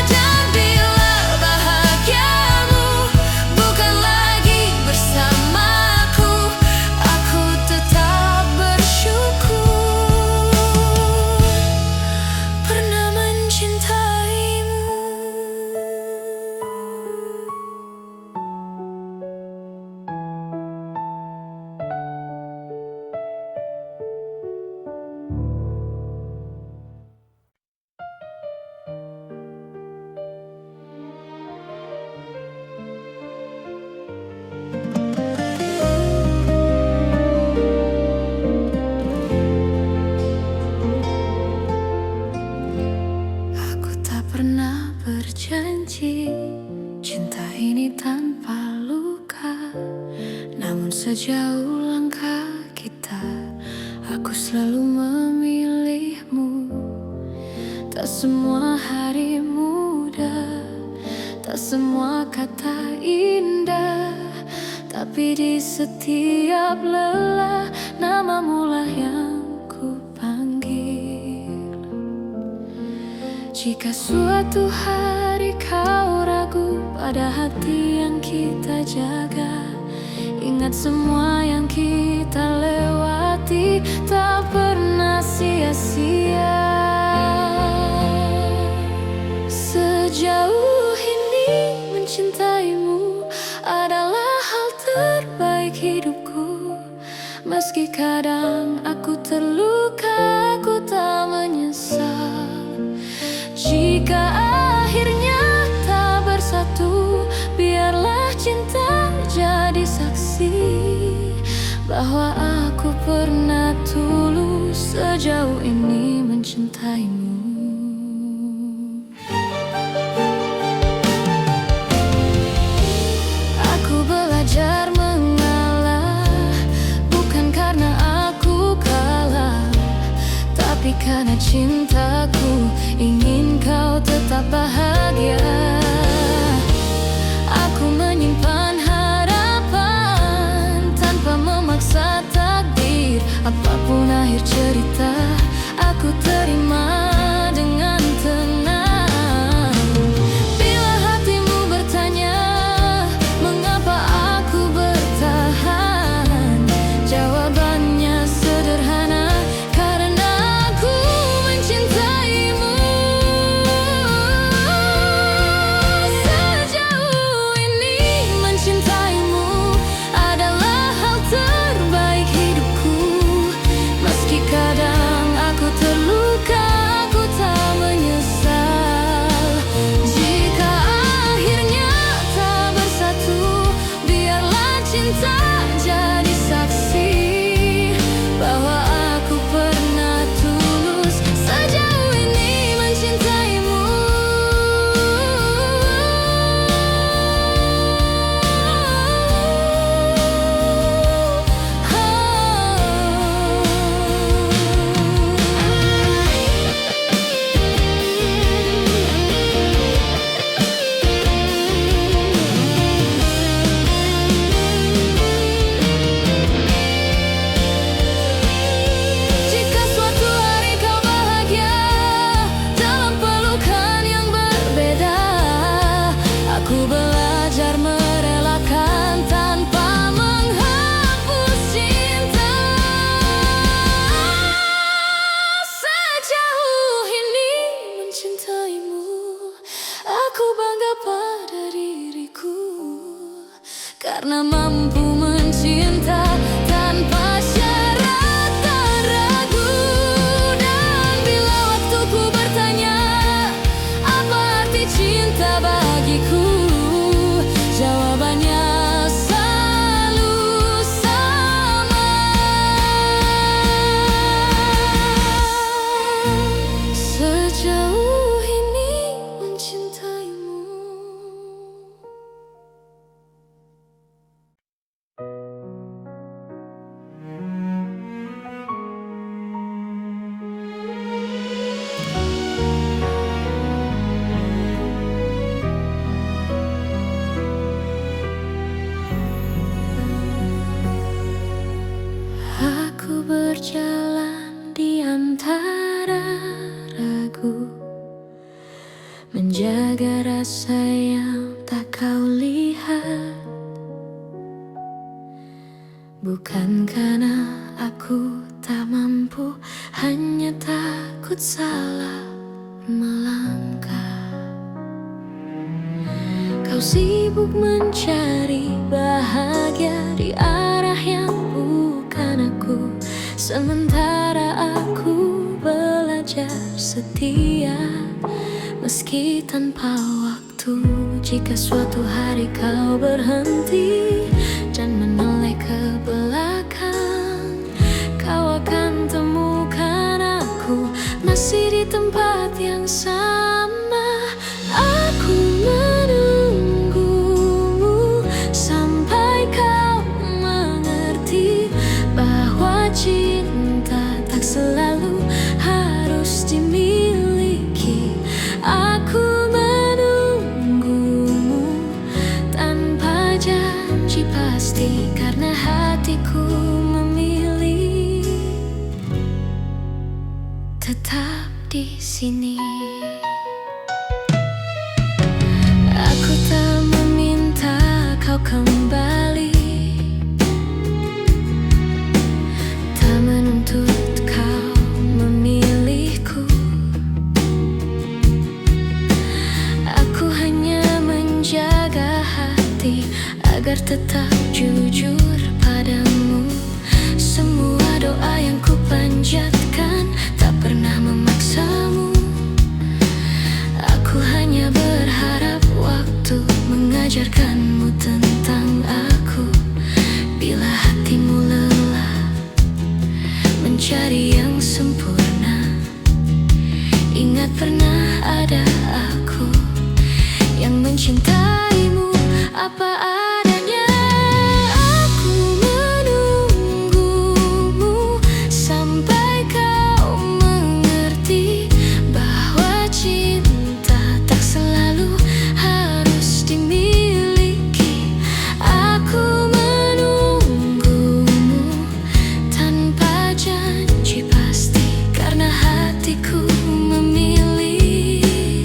Dan bila bahagiamu bukan lagi bersamaku, aku tetap bersyukur pernah mencintaimu. Aku tak pernah berjanji cinta ini tanpa luka, namun sejauh langkah kita, aku selalu memilihmu. Tak semua hari mudah, tak semua kata indah, tapi di setiap lelah namamu lah yang ku panggil. Jika suatu hari kau ragu pada hati yang kita jaga, ingat semua yang kita lewati tak pernah sia-sia. mencintaimu adalah hal terbaik hidupku. Meski kadang aku terluka, aku tak menyesal. Jika akhirnya tak bersatu, biarlah cinta jadi saksi bahwa aku pernah tulus sejauh ini mencintaimu. Aku belajar mengalah, bukan karena aku kalah, tapi karena cintaku ingin kau tetap bahagia. Aku menyimpan harapan tanpa memaksa takdir. Apapun akhir cerita, aku terima dengan tenang. Bila hatimu bertanya mengapa aku bertahan, jawabannya sederhana, karena aku mencintaimu. Sejauh ini mencintaimu adalah hal terbaik hidupku. Meski kadang aku terluka, aku tak menyesal. Jika akhirnya tak bersatu, biarlah cinta jadi saksi bahwa aku pernah tulus sejauh ini mencintaimu. Jika suatu hari kau bahagia dalam pelukan yang berbeda, aku belajar merelakan tanpa menghapus cinta. Sejauh ini mencintaimu, aku bangga pada diriku, karena mampu mencinta tanpa syarat dan ragu. Dan bila waktuku bertanya apa arti cinta bagiku, jawabannya selalu sama. Sejauh ini mencintaimu. Aku berjalan di antara ragu, menjaga rasa yang tak kau lihat. Bukan karena aku tak mampu, hanya takut salah melangkah. Kau sibuk mencari bahagia di arah yang bukan aku, sementara aku belajar setia meski tanpa waktu. Jika suatu hari kau berhenti dan menoleh ke belakang, kau akan temukan aku masih di tempat yang sama. Aku menunggumu sampai kau mengerti bahwa cinta tak selalu harus dimiliki. Aku menunggumu tanpa janji pasti, karena hatiku memilih tetap di sini. Aku tak meminta kau kembali, tak menuntut kau memilihku. Aku hanya menjaga agar tetap jujur padamu. Semua doa yang ku panjatkan tak pernah memaksamu. Aku hanya berharap waktu mengajarkanmu tentang aku. Bila hatimu lelah mencari yang sempurna, ingat pernah ada aku yang mencintaimu apa adanya. Aku menunggumu sampai kau mengerti bahwa cinta tak selalu harus dimiliki. Aku menunggumu tanpa janji pasti, karena hatiku memilih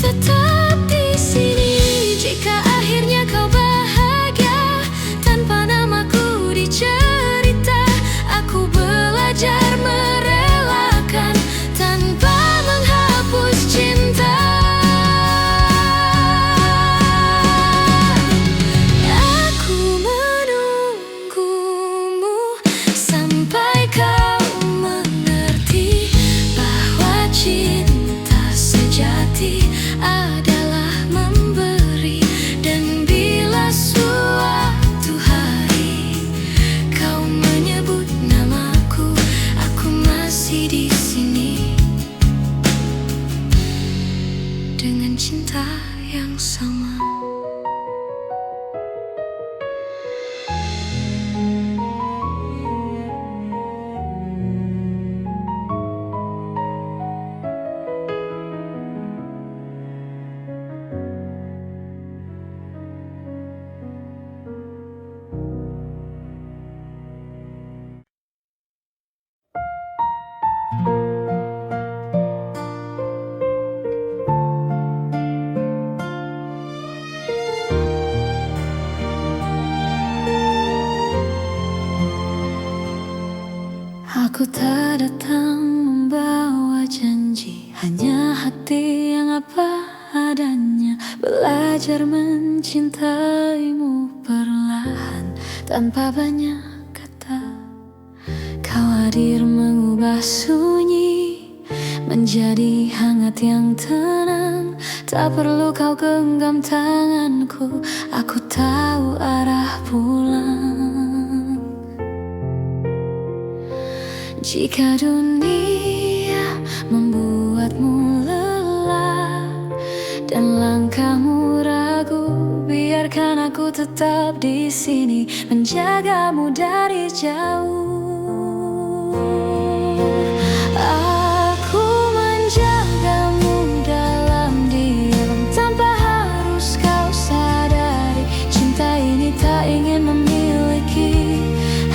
tetap di sini. Jika akhirnya kau bahagia tanpa namaku dicerita, aku belajar merelakan tanpa menghapus cinta. Aku menunggumu sampai kau mengerti bahwa cinta sejati adalah memberi. Dan bila suatu hari kau menyebut namaku, aku masih di sini dengan cinta yang sama. Aku tak datang membawa janji, hanya hati yang apa adanya. Belajar mencintaimu perlahan tanpa banyak kata. Kau hadir mengubah sunyi menjadi hangat yang tenang. Tak perlu kau genggam tanganku, aku tahu arah pulang. Jika dunia membuatmu lelah dan langkahmu ragu, biarkan aku tetap di sini menjagamu dari jauh. Aku menjagamu dalam diam tanpa harus kau sadari. Cinta ini tak ingin memiliki,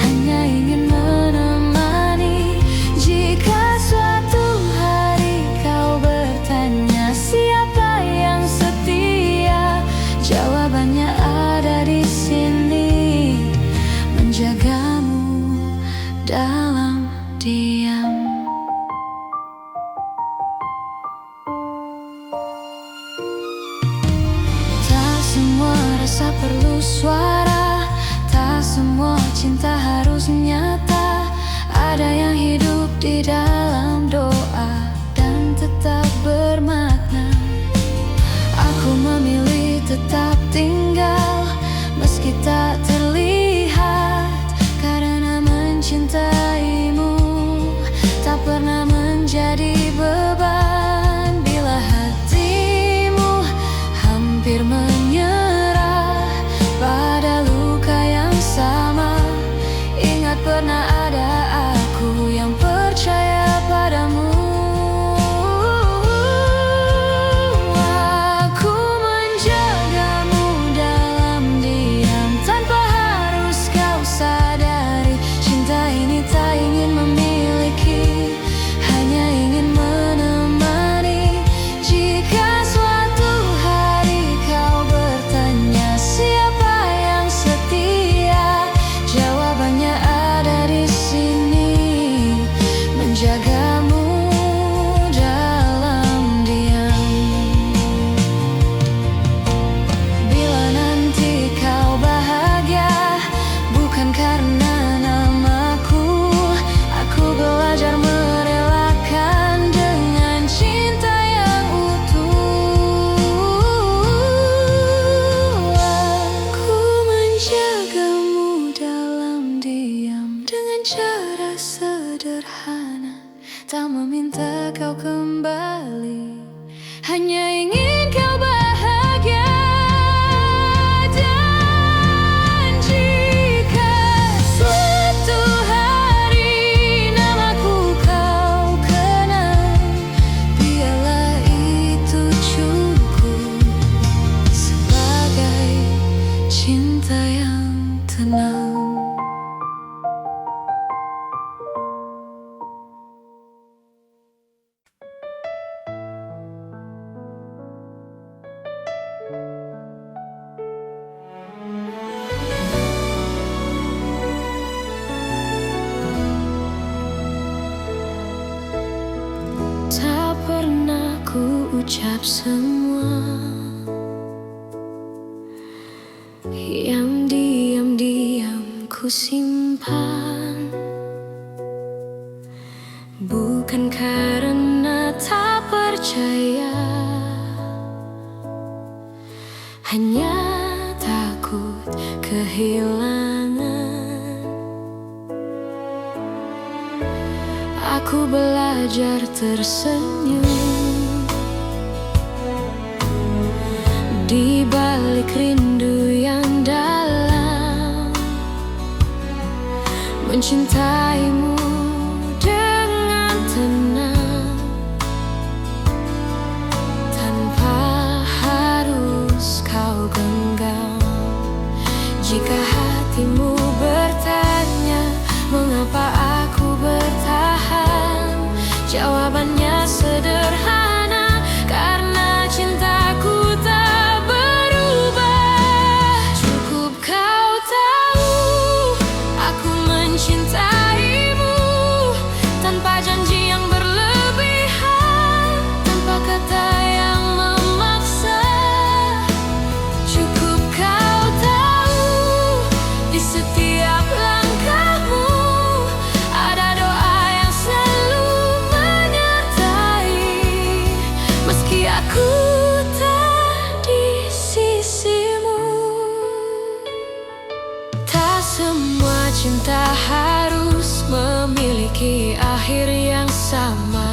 hanya ingin menemani. Jika suatu hari kau bertanya siapa yang setia, jawabannya ada di sini, menjagamu dalam diam. Tak semua rasa perlu suara, tak semua cinta harus nyata. Ada yang hidup di dalam doa dan tetap bermakna. Aku memilih tetap tinggal meski tak terlihat, karena mencintaimu tak pernah menjadi beban. Bila hatimu hampir menyerah pada luka yang sama, ingat hanya ingin kau bahagia. Dan jika suatu hari namaku kau kenal, biarlah itu cukup sebagai cinta yang tenang. Tak pernah ku ucap semua yang diam-diam ku simpan, bukan karena tak percaya, hanya takut kehilangan. Aku belajar tersenyum di balik rindu yang dalam, mencintaimu dengan tenang tanpa harus kau genggam. Jika hatimu bertanya mengapa aku bertahan, jawabannya sederhana, karena cintaku tak berubah. Cukup kau tahu aku mencintaimu tanpa janji yang berlebihan, tanpa kata yang memaksa. Cukup kau tahu di setiap langkahmu ada doa yang selalu menyertai, meski aku tak di sisimu. Tak semua cinta harus memiliki akhir yang sama.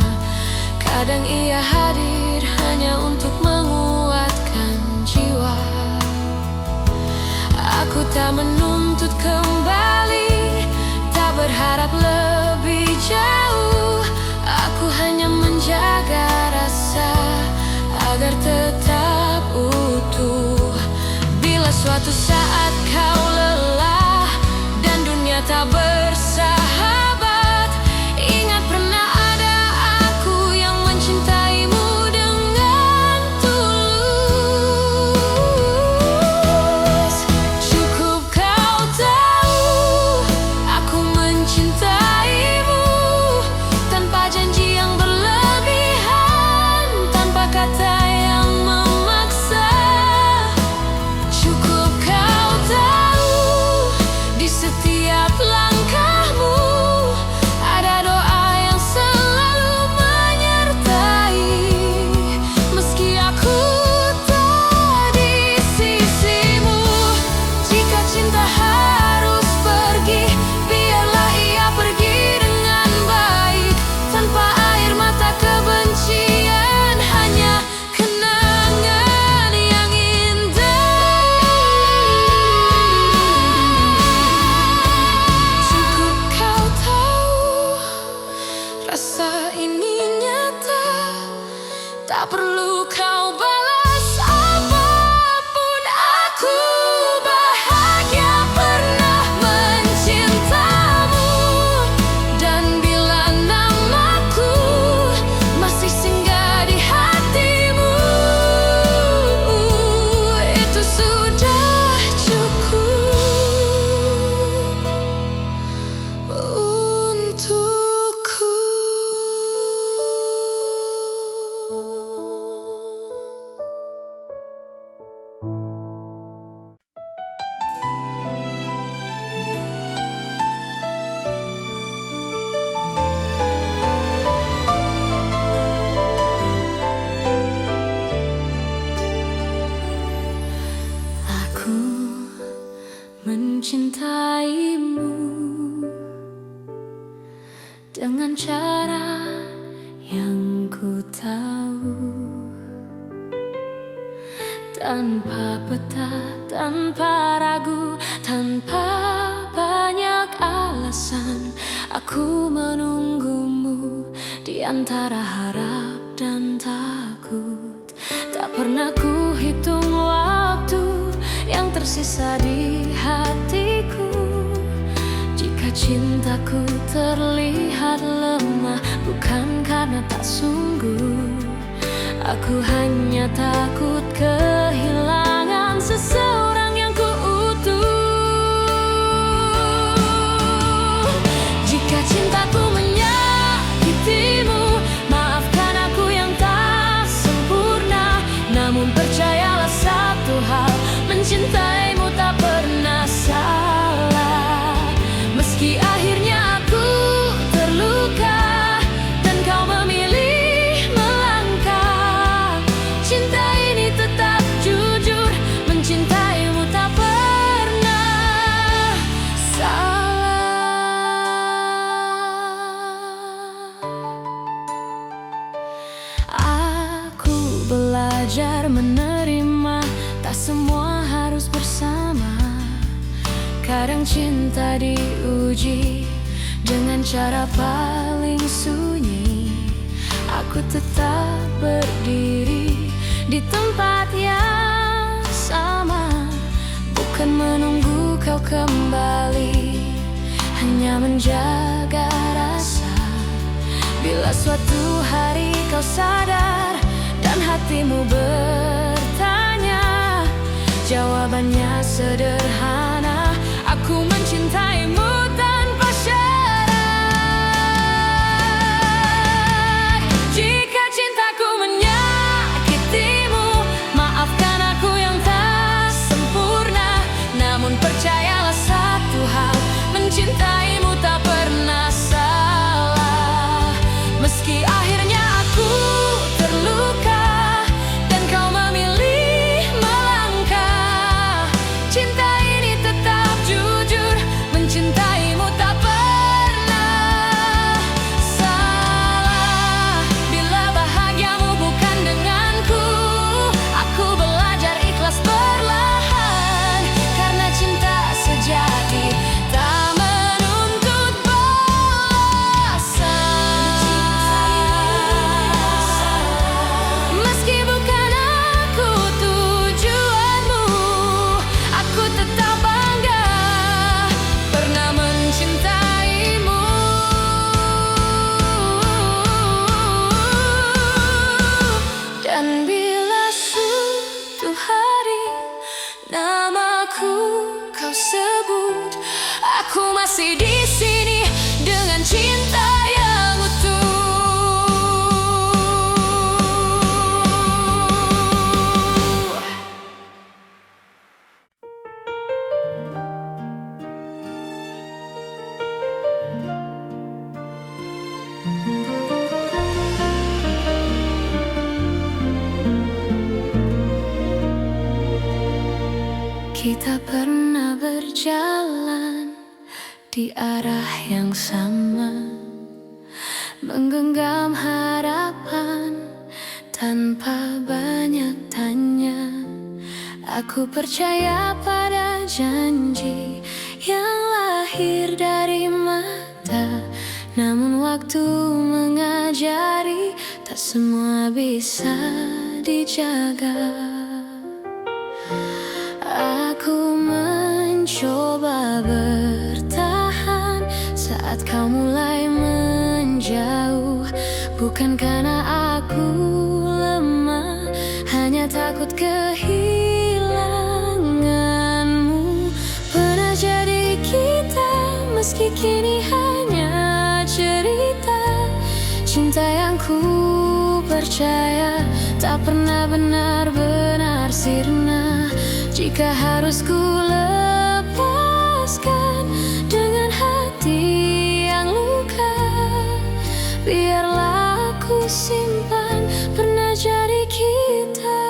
Kadang ia hadir hanya untuk menguatkan jiwa. Aku tak menuntut kembali, tak berharap lebih jauh. Aku hanya menjaga rasa agar tetap utuh. Bila suatu saat kau lelah dan dunia tak bersahabat, ingat pernah ada aku yang mencintaimu dengan tulus. Cukup kau tahu aku mencintaimu tanpa janji yang berlebihan, tanpa kata yang memaksa. Cukup kau tahu di setiap langkahmu ada doa yang selalu menyertai, meski aku tak di sisimu. Jika cinta harus pergi, biarlah ia pergi dengan baik, tanpa air mata kebencian, hanya kenangan yang indah. Cukup kau tahu rasa ini nyata, tak perlu kau balas apapun. Aku bahagia pernah mencintamu, dan bila namaku masih singgah di hatimu, itu sudah cukup untukku. Aku mencintaimu dengan cara yang ku tahu. tanpa peta, tanpa ragu, tanpa banyak alasan. Aku menunggumu di antara harap dan takut. Tak pernah ku hitung waktu yang tersisa di hatiku. Jika cintaku terlihat lemah, bukan karena tak sungguh. Aku hanya takut kehilangan seseorang yang kuutuh. Jika cintaku menyakitimu, maafkan aku yang tak sempurna. Namun percayalah satu hal, mencintaimu tak pernah salah. Meski akhirnya aku terluka dan kau memilih melangkah, cinta ini tetap jujur, mencintaimu tak pernah salah. Aku belajar menerima, tak semua harus bersama. Kadang cinta diuji dengan cara paling sunyi. Aku tetap berdiri di tempat yang sama, bukan menunggu kau kembali, hanya menjaga rasa. Bila suatu hari kau sadar dan hatimu bertanya, jawabannya sederhana: aku mencintaimu tanpa syarat. Jika cintaku menyakitimu, maafkan aku yang tak sempurna. Namun percayalah satu hal, mencintaimu tak pernah salah. Meski akhirnya aku terluka dan kau memilih melangkah, cinta ini tetap jujur, mencintaimu tak pernah salah. Bila bahagiamu bukan denganku, aku belajar ikhlas perlahan. Karena cinta sejati tak menuntut balasan. Meski bukan aku tujuanmu, aku tetap bangga pernah mencintaimu. Dan bila suatu hari namaku kau sebut, aku masih di sini dengan cinta yang utuh. Kita pernah berjalan di arah yang sama, menggenggam harapan tanpa banyak tanya. Aku percaya pada janji yang lahir dari mata. Namun waktu mengajari, tak semua bisa dijaga. Aku mencoba bertahan saat kau mulai menjauh. Bukan karena aku lemah, hanya takut kehilanganmu. Pernah jadi kita, meski kini hanya cerita. Cinta yang ku percaya tak pernah benar-benar sirna. Jika harus ku lepaskan dengan hati yang luka, biarlah aku simpan pernah jadi kita.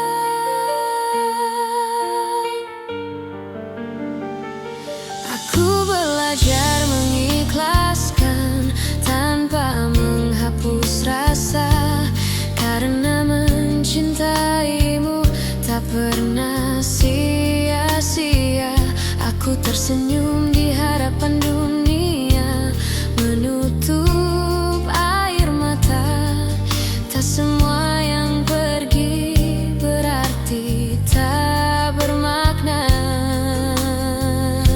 Aku belajar mengikhlaskan tanpa menghapus rasa. Karena mencintaimu tak tak pernah sia-sia. Aku tersenyum di hadapan dunia, menutup air mata. Tak semua yang pergi berarti tak bermakna.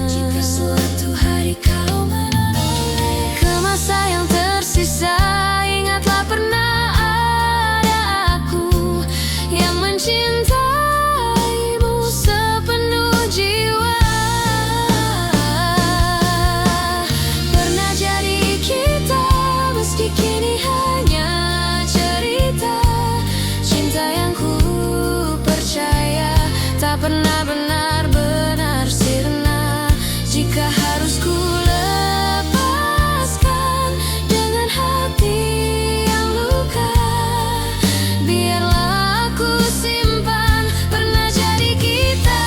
Jika suatu hari kau menoleh ke masa yang tersisa, ingatlah pernah ada aku yang mencintaimu sepenuh jiwa. Pernah jadi kita, meski kini hanya cerita. Cinta yang ku percaya tak pernah benar-benar sirna. Jika harus ku lepaskan dengan hati yang luka, biarlah aku simpan pernah jadi kita.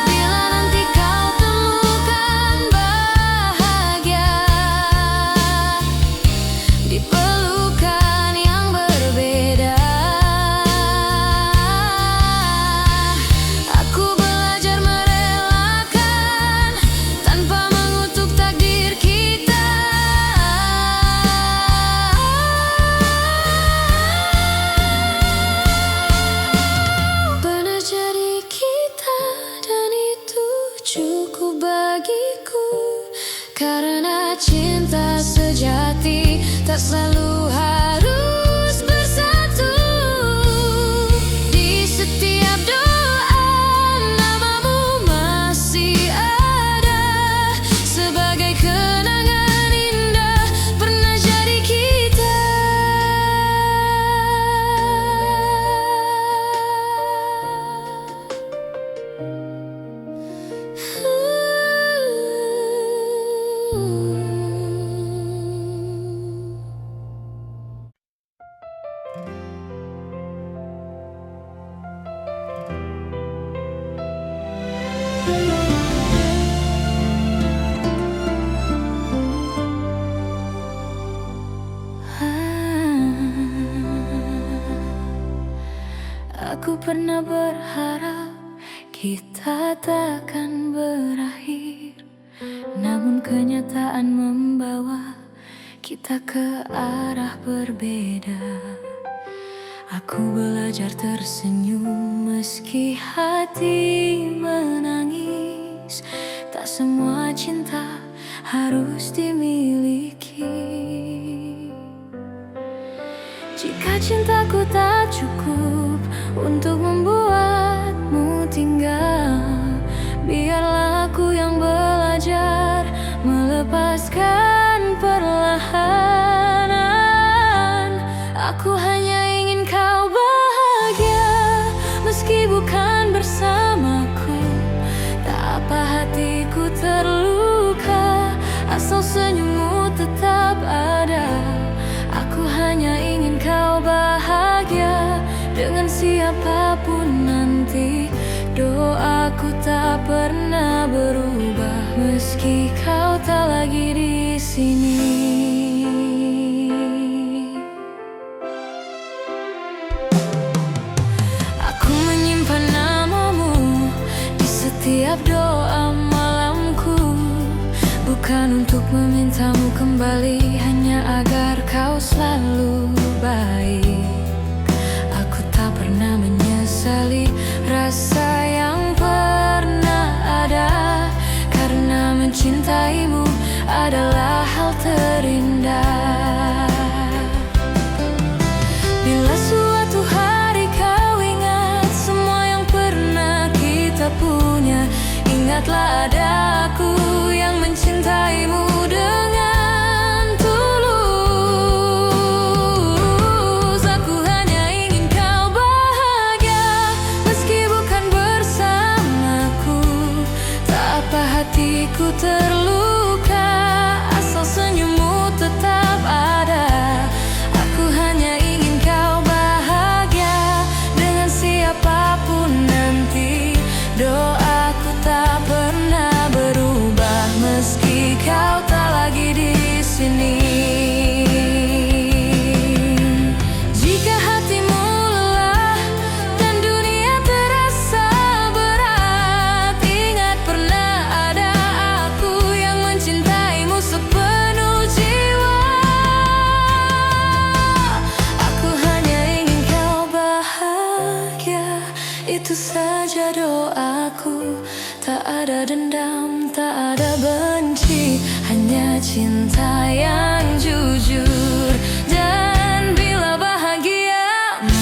Bila nanti kau temukan bahagia di pelukan yang berbeda, aku belajar merelakan tanpa mengutuk takdir kita. Pernah jadi kita, dan itu cukup bagiku. Karena cinta sejati tak selalu harus bersatu. Di setiap doa namamu masih ada, sebagai kenangan indah pernah jadi kita. Aku pernah berharap kita takkan berakhir, namun kenyataan membawa kita ke arah berbeda. Aku belajar tersenyum meski hati menangis. Tak semua cinta harus dimiliki. Jika cintaku tak cukup untuk membuatmu tinggal, biarlah aku yang belajar melepaskan perlahan. Aku hanya ingin kau bahagia, meski bukan bersamaku. Tak apa hatiku terluka, asal senyummu tetap ada. Aku hanya ingin kau bahagia dengan siapapun nanti. Doaku tak pernah berubah, meski kau tak lagi di sini. Aku menyimpan namamu di setiap doa malamku, bukan untuk memintamu kembali, hanya agar kau selalu baik. Aku tak pernah menyesali rasa yang pernah ada, karena mencintaimu adalah hal terindah. Bila suatu hari kau ingat semua yang pernah kita punya, ingatlah ada aku yang mencintaimu dengan tulus. itu saja doaku. Tak ada dendam, tak ada benci, hanya cinta yang jujur. Dan bila bahagiamu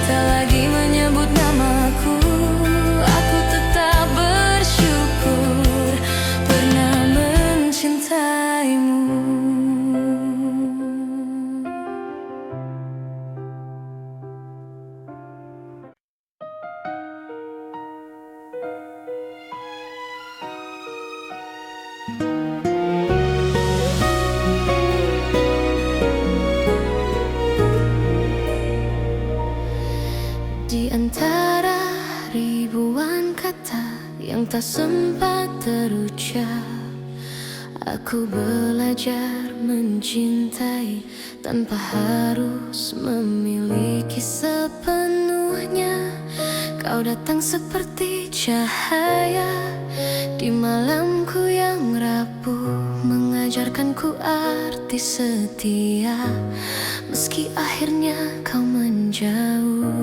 tak lagi menyebut namaku, aku tetap bersyukur pernah mencintaimu. Di antara ribuan kata yang tak sempat terucap, aku belajar mencintai tanpa harus memiliki sepenuhnya. Kau datang seperti cahaya di malamku yang rapuh, mengajarkanku arti setia, meski akhirnya kau menjauh.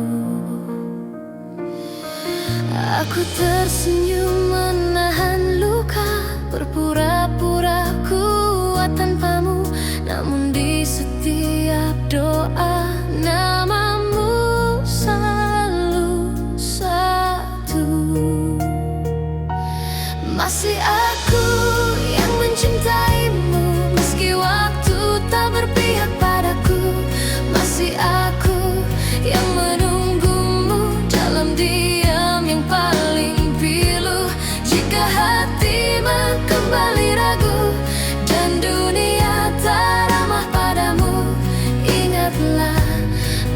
Aku tersenyum menahan luka, berpura-pura kuat tanpamu, namun di setiap doa namamu selalu satu. Masih aku yang mencintaimu, meski waktu tak berpihak padaku. Masih aku yang menunggumu dalam diam yang paling pilu. Jika hatimu kembali ragu dan dunia tak ramah padamu, ingatlah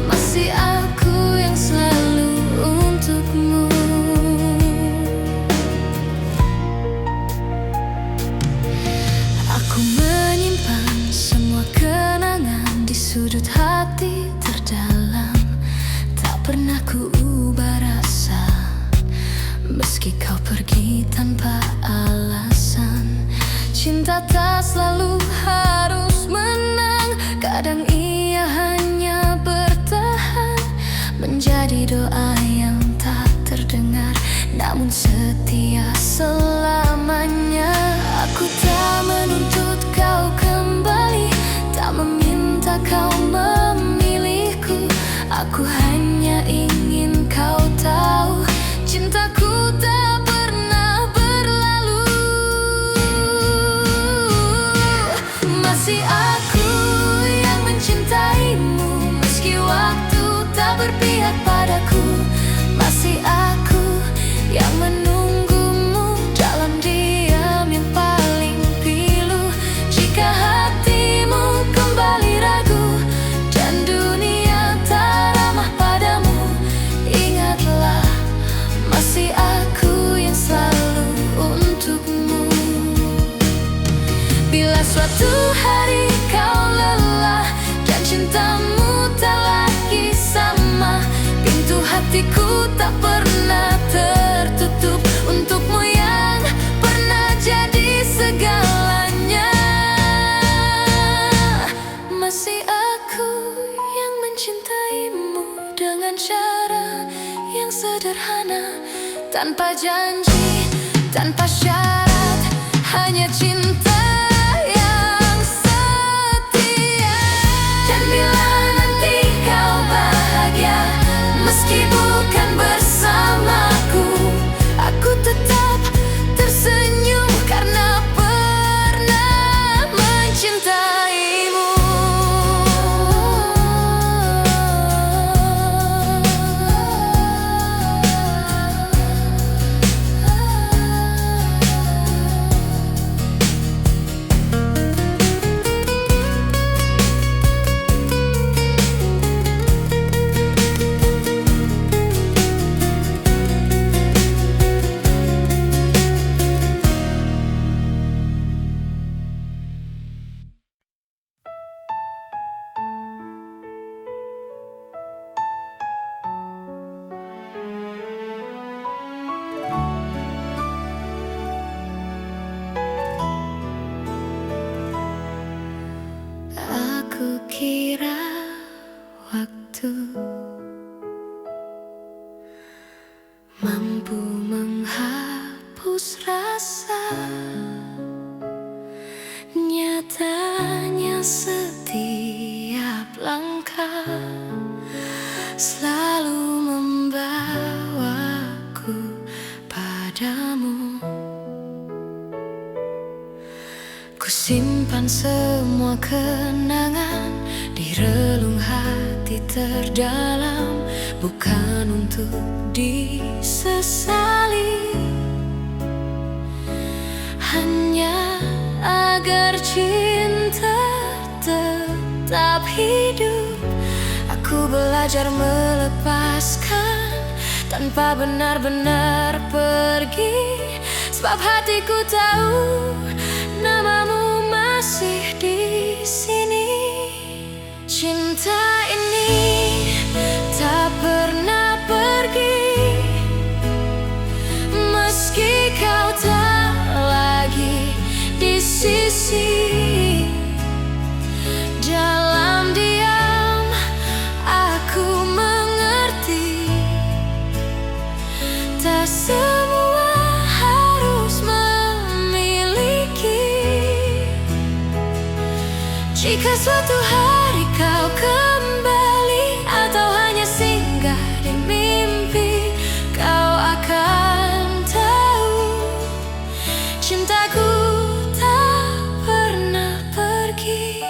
masih aku yang selalu untukmu. Aku menyimpan semua kenangan di sudut hati terdalam, tak pernah ku ubah rasa, meski kau pergi tanpa alasan. Cinta tak selalu harus menang, kadang ia hanya bertahan, menjadi doa yang tak terdengar, namun setia selamanya. Aku tak menuntut kau kembali, tak meminta kau memilihku. Aku hanya ingin kau tahu, cintaku tak pernah berlalu. Masih aku yang mencintaimu, meski waktu tak berpihak padaku. Masih aku yang menunggumu dalam diam yang paling pilu. Jika hatimu kembali ragu dan dunia tak ramah padamu, ingatlah masih aku yang selalu untukmu. Bila suatu hari kau lelah dan cintamu tak lagi sama, pintu hatiku tak pernah tertutup untukmu yang pernah jadi segalanya. Masih aku yang mencintaimu dengan cara yang sederhana, tanpa janji, tanpa syarat, hanya cinta yang setia. Dan bila nanti kau bahagia, meski bukan bersamaku, aku tetap tersenyum karena pernah mencintaimu. mampu menghapus rasa. Nyatanya setiap langkah selalu membawaku padamu. Ku simpan semua kenangan di relung hati terdalam, bukan untuk disesali, hanya agar cinta tetap hidup. Aku belajar melepaskan tanpa benar-benar pergi, sebab hatiku tahu namamu masih di sini. Cinta ini tak pernah pergi, meski kau tak lagi di sisi. Dalam diam aku mengerti, tak semua harus memiliki. Jika suatu hari kau kembali atau hanya singgah di mimpi, kau akan tahu cintaku tak pernah pergi.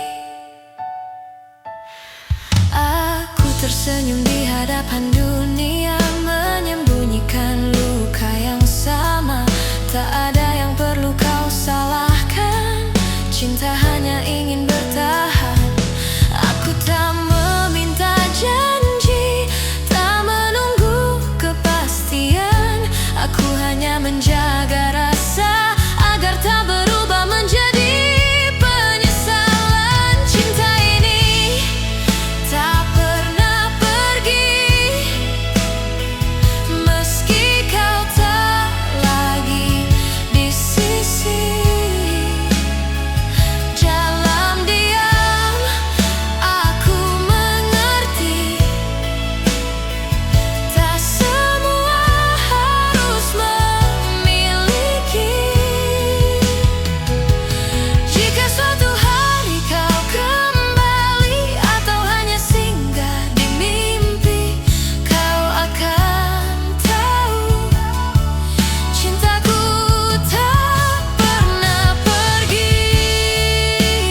Aku tersenyum di hadapan dunia, menyembunyikan luka yang sama. Tak ada yang perlu kau salahkan, cinta hanya ingin bertahan. Aku tak meminta janji, tak menunggu kepastian. Aku hanya menjaga rasa agar tak berubah menjadi penyesalan. Cinta ini tak pernah pergi, meski kau tak lagi di sisi. Dalam diam aku mengerti, tak semua harus memiliki. Jika suatu hari kau kembali atau hanya singgah di mimpi, kau akan tahu cintaku tak pernah pergi.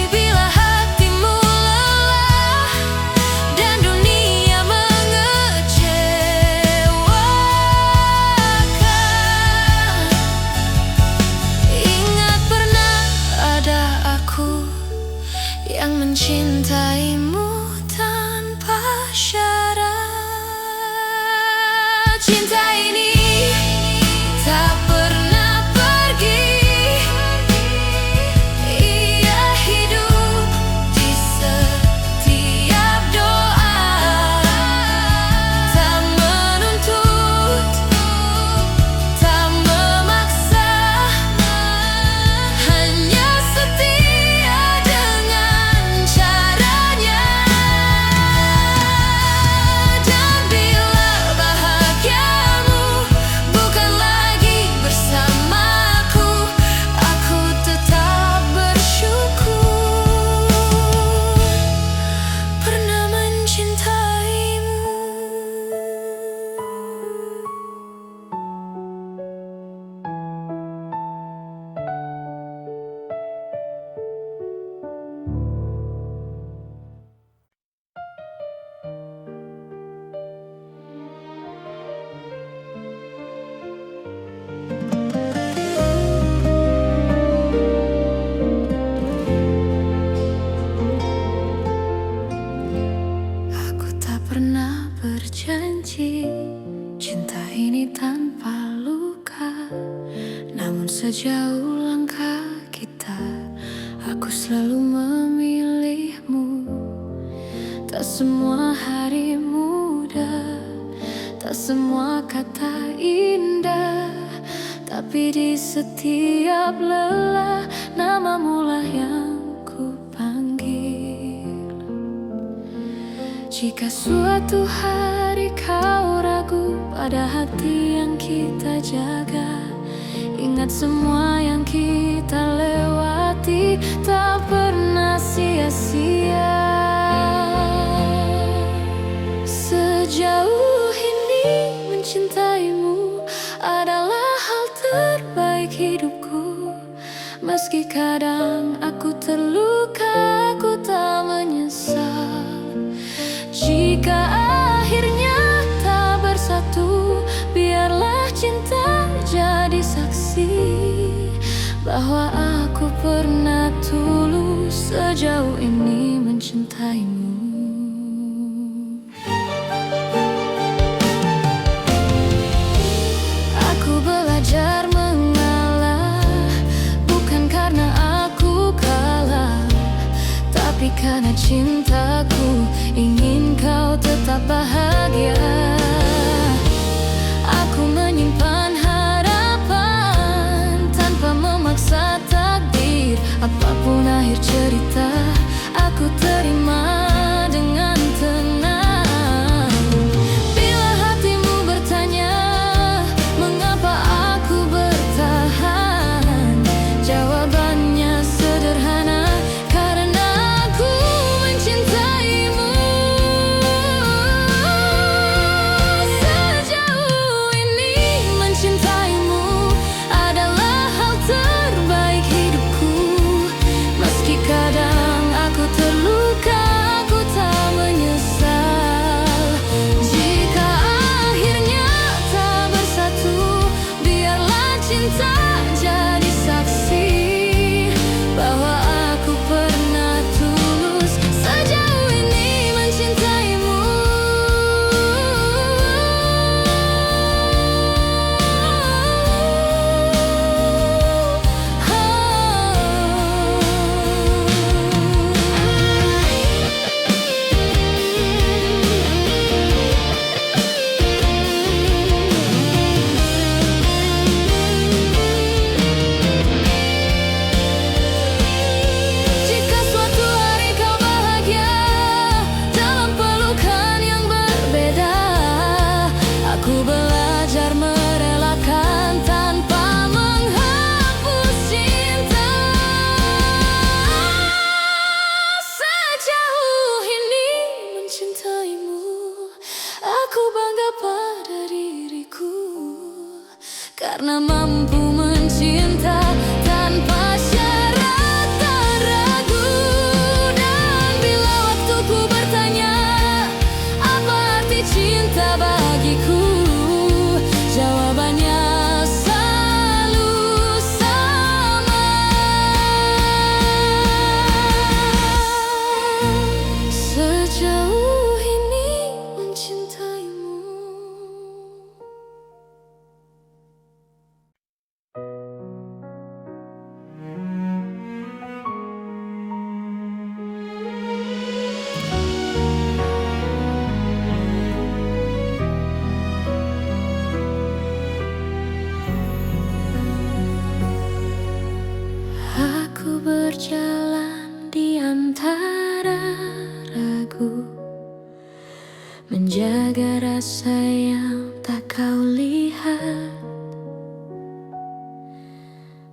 Bila hatimu lelah dan dunia mengecewakan, ingat pernah ada aku yang mencintaimu tanpa syarat. Cinta ini tak pernah pergi, ia hidup di setiap doa. Tak menuntut, tak memaksa, hanya setia dengan caranya. Dan bila bahagiamu bukan lagi bersamaku, aku tetap bersyukur pernah mencintaimu. Aku tak pernah berjanji cinta ini tanpa luka, namun sejauh langkah kita, aku selalu memilihmu. Tak semua hari mudah, tak semua kata indah, tapi di setiap lelah namamu lah yang ku panggil. Jika suatu hari kau ragu pada hati yang kita jaga. Ingat semua yang kita lewati tak pernah sia-sia. Sejauh ini mencintaimu adalah hal terbaik hidupku. Meski kadang aku terluka, aku tak menyesal. Jika akhirnya tak bersatu, biarlah cinta jadi saksi bahwa aku pernah tulus sejauh ini mencintaimu. Aku belajar mengalah, bukan karena aku kalah, tapi karena cintaku ingin kau tetap bahagia. Aku menyimpan harapan tanpa memaksa takdir. Apapun akhir cerita, aku terima dengan tenang. Bila hatimu bertanya mengapa aku bertahan, jawabannya sederhana, karena aku mencintaimu. Sejauh ini mencintaimu adalah hal terbaik hidupku. Meski kadang aku terluka, aku tak menyesal. Jika akhirnya tak bersatu, biarlah cinta jadi saksi bahwa aku pernah tulus sejauh ini mencintaimu. Jika suatu hari kau bahagia dalam pelukan yang berbeda, aku belajar merelakan tanpa menghapus cinta. Sejauh ini mencintaimu, aku bangga pada diriku, karena mampu mencinta tanpa syarat dan ragu. Dan bila waktuku bertanya apa arti cinta bagiku, jawabannya selalu sama. Sejauh ini mencintaimu. Aku berjalan di antara ragu, menjaga rasa yang tak kau lihat.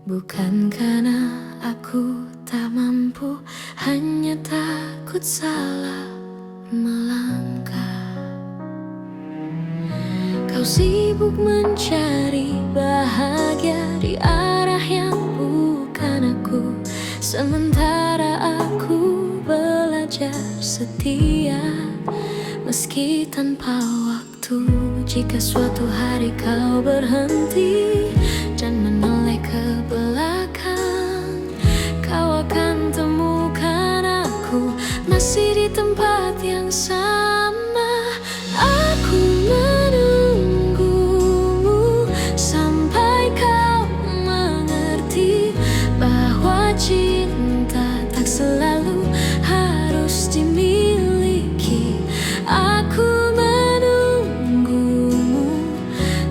Bukan karena aku tak mampu, hanya takut salah melangkah. Kau sibuk mencari bahagia di arah yang bukan aku, sementara aku belajar setia meski tanpa waktu. Jika suatu hari kau berhenti dan menoleh ke belakang, kau akan temukan aku masih di tempat yang sama. Aku menunggumu sampai kau mengerti bahwa cinta tak selalu harus dimiliki. Aku menunggumu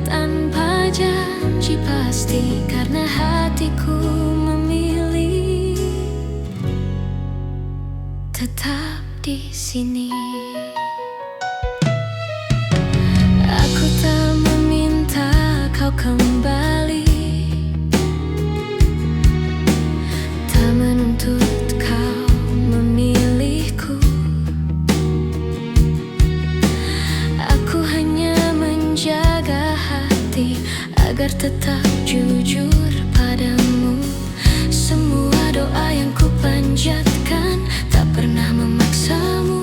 tanpa janji pasti, karena hatiku memilih tetap di sini. agar tetap jujur padamu. Semua doa yang ku panjatkan tak pernah memaksamu.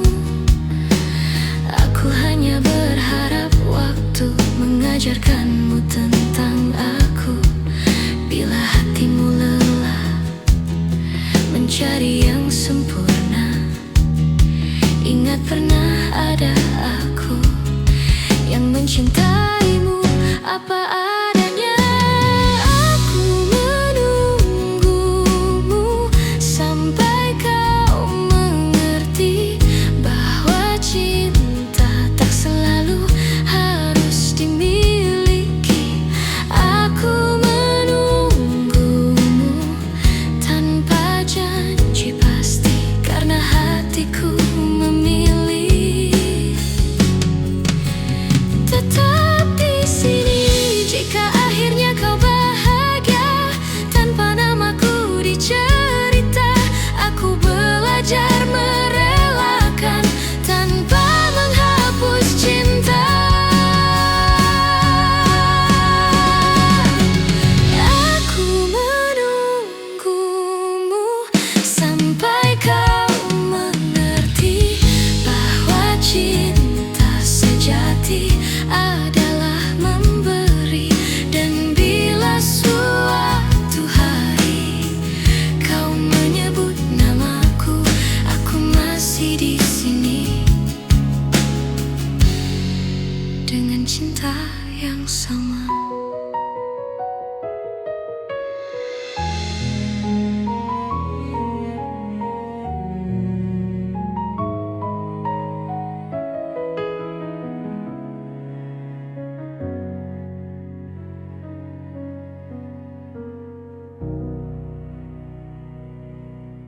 Aku hanya berharap waktu mengajarkanmu tentang aku. Bila hatimu lelah mencari yang sempurna, ingat pernah ada aku yang mencintaimu apa adanya. Aku menunggumu sampai kau mengerti bahwa cinta tak selalu harus dimiliki. Aku menunggumu tanpa janji pasti, karena hatiku memilih tetap di sini. Jika akhirnya kau bahagia tanpa namaku dicerita, aku belajar merelakan tanpa menghapus cinta. Aku menunggumu sampai kau mengerti bahwa cinta sejati adalah memberi. Dan bila suatu hari kau menyebut namaku, aku masih di sini dengan cinta yang sama.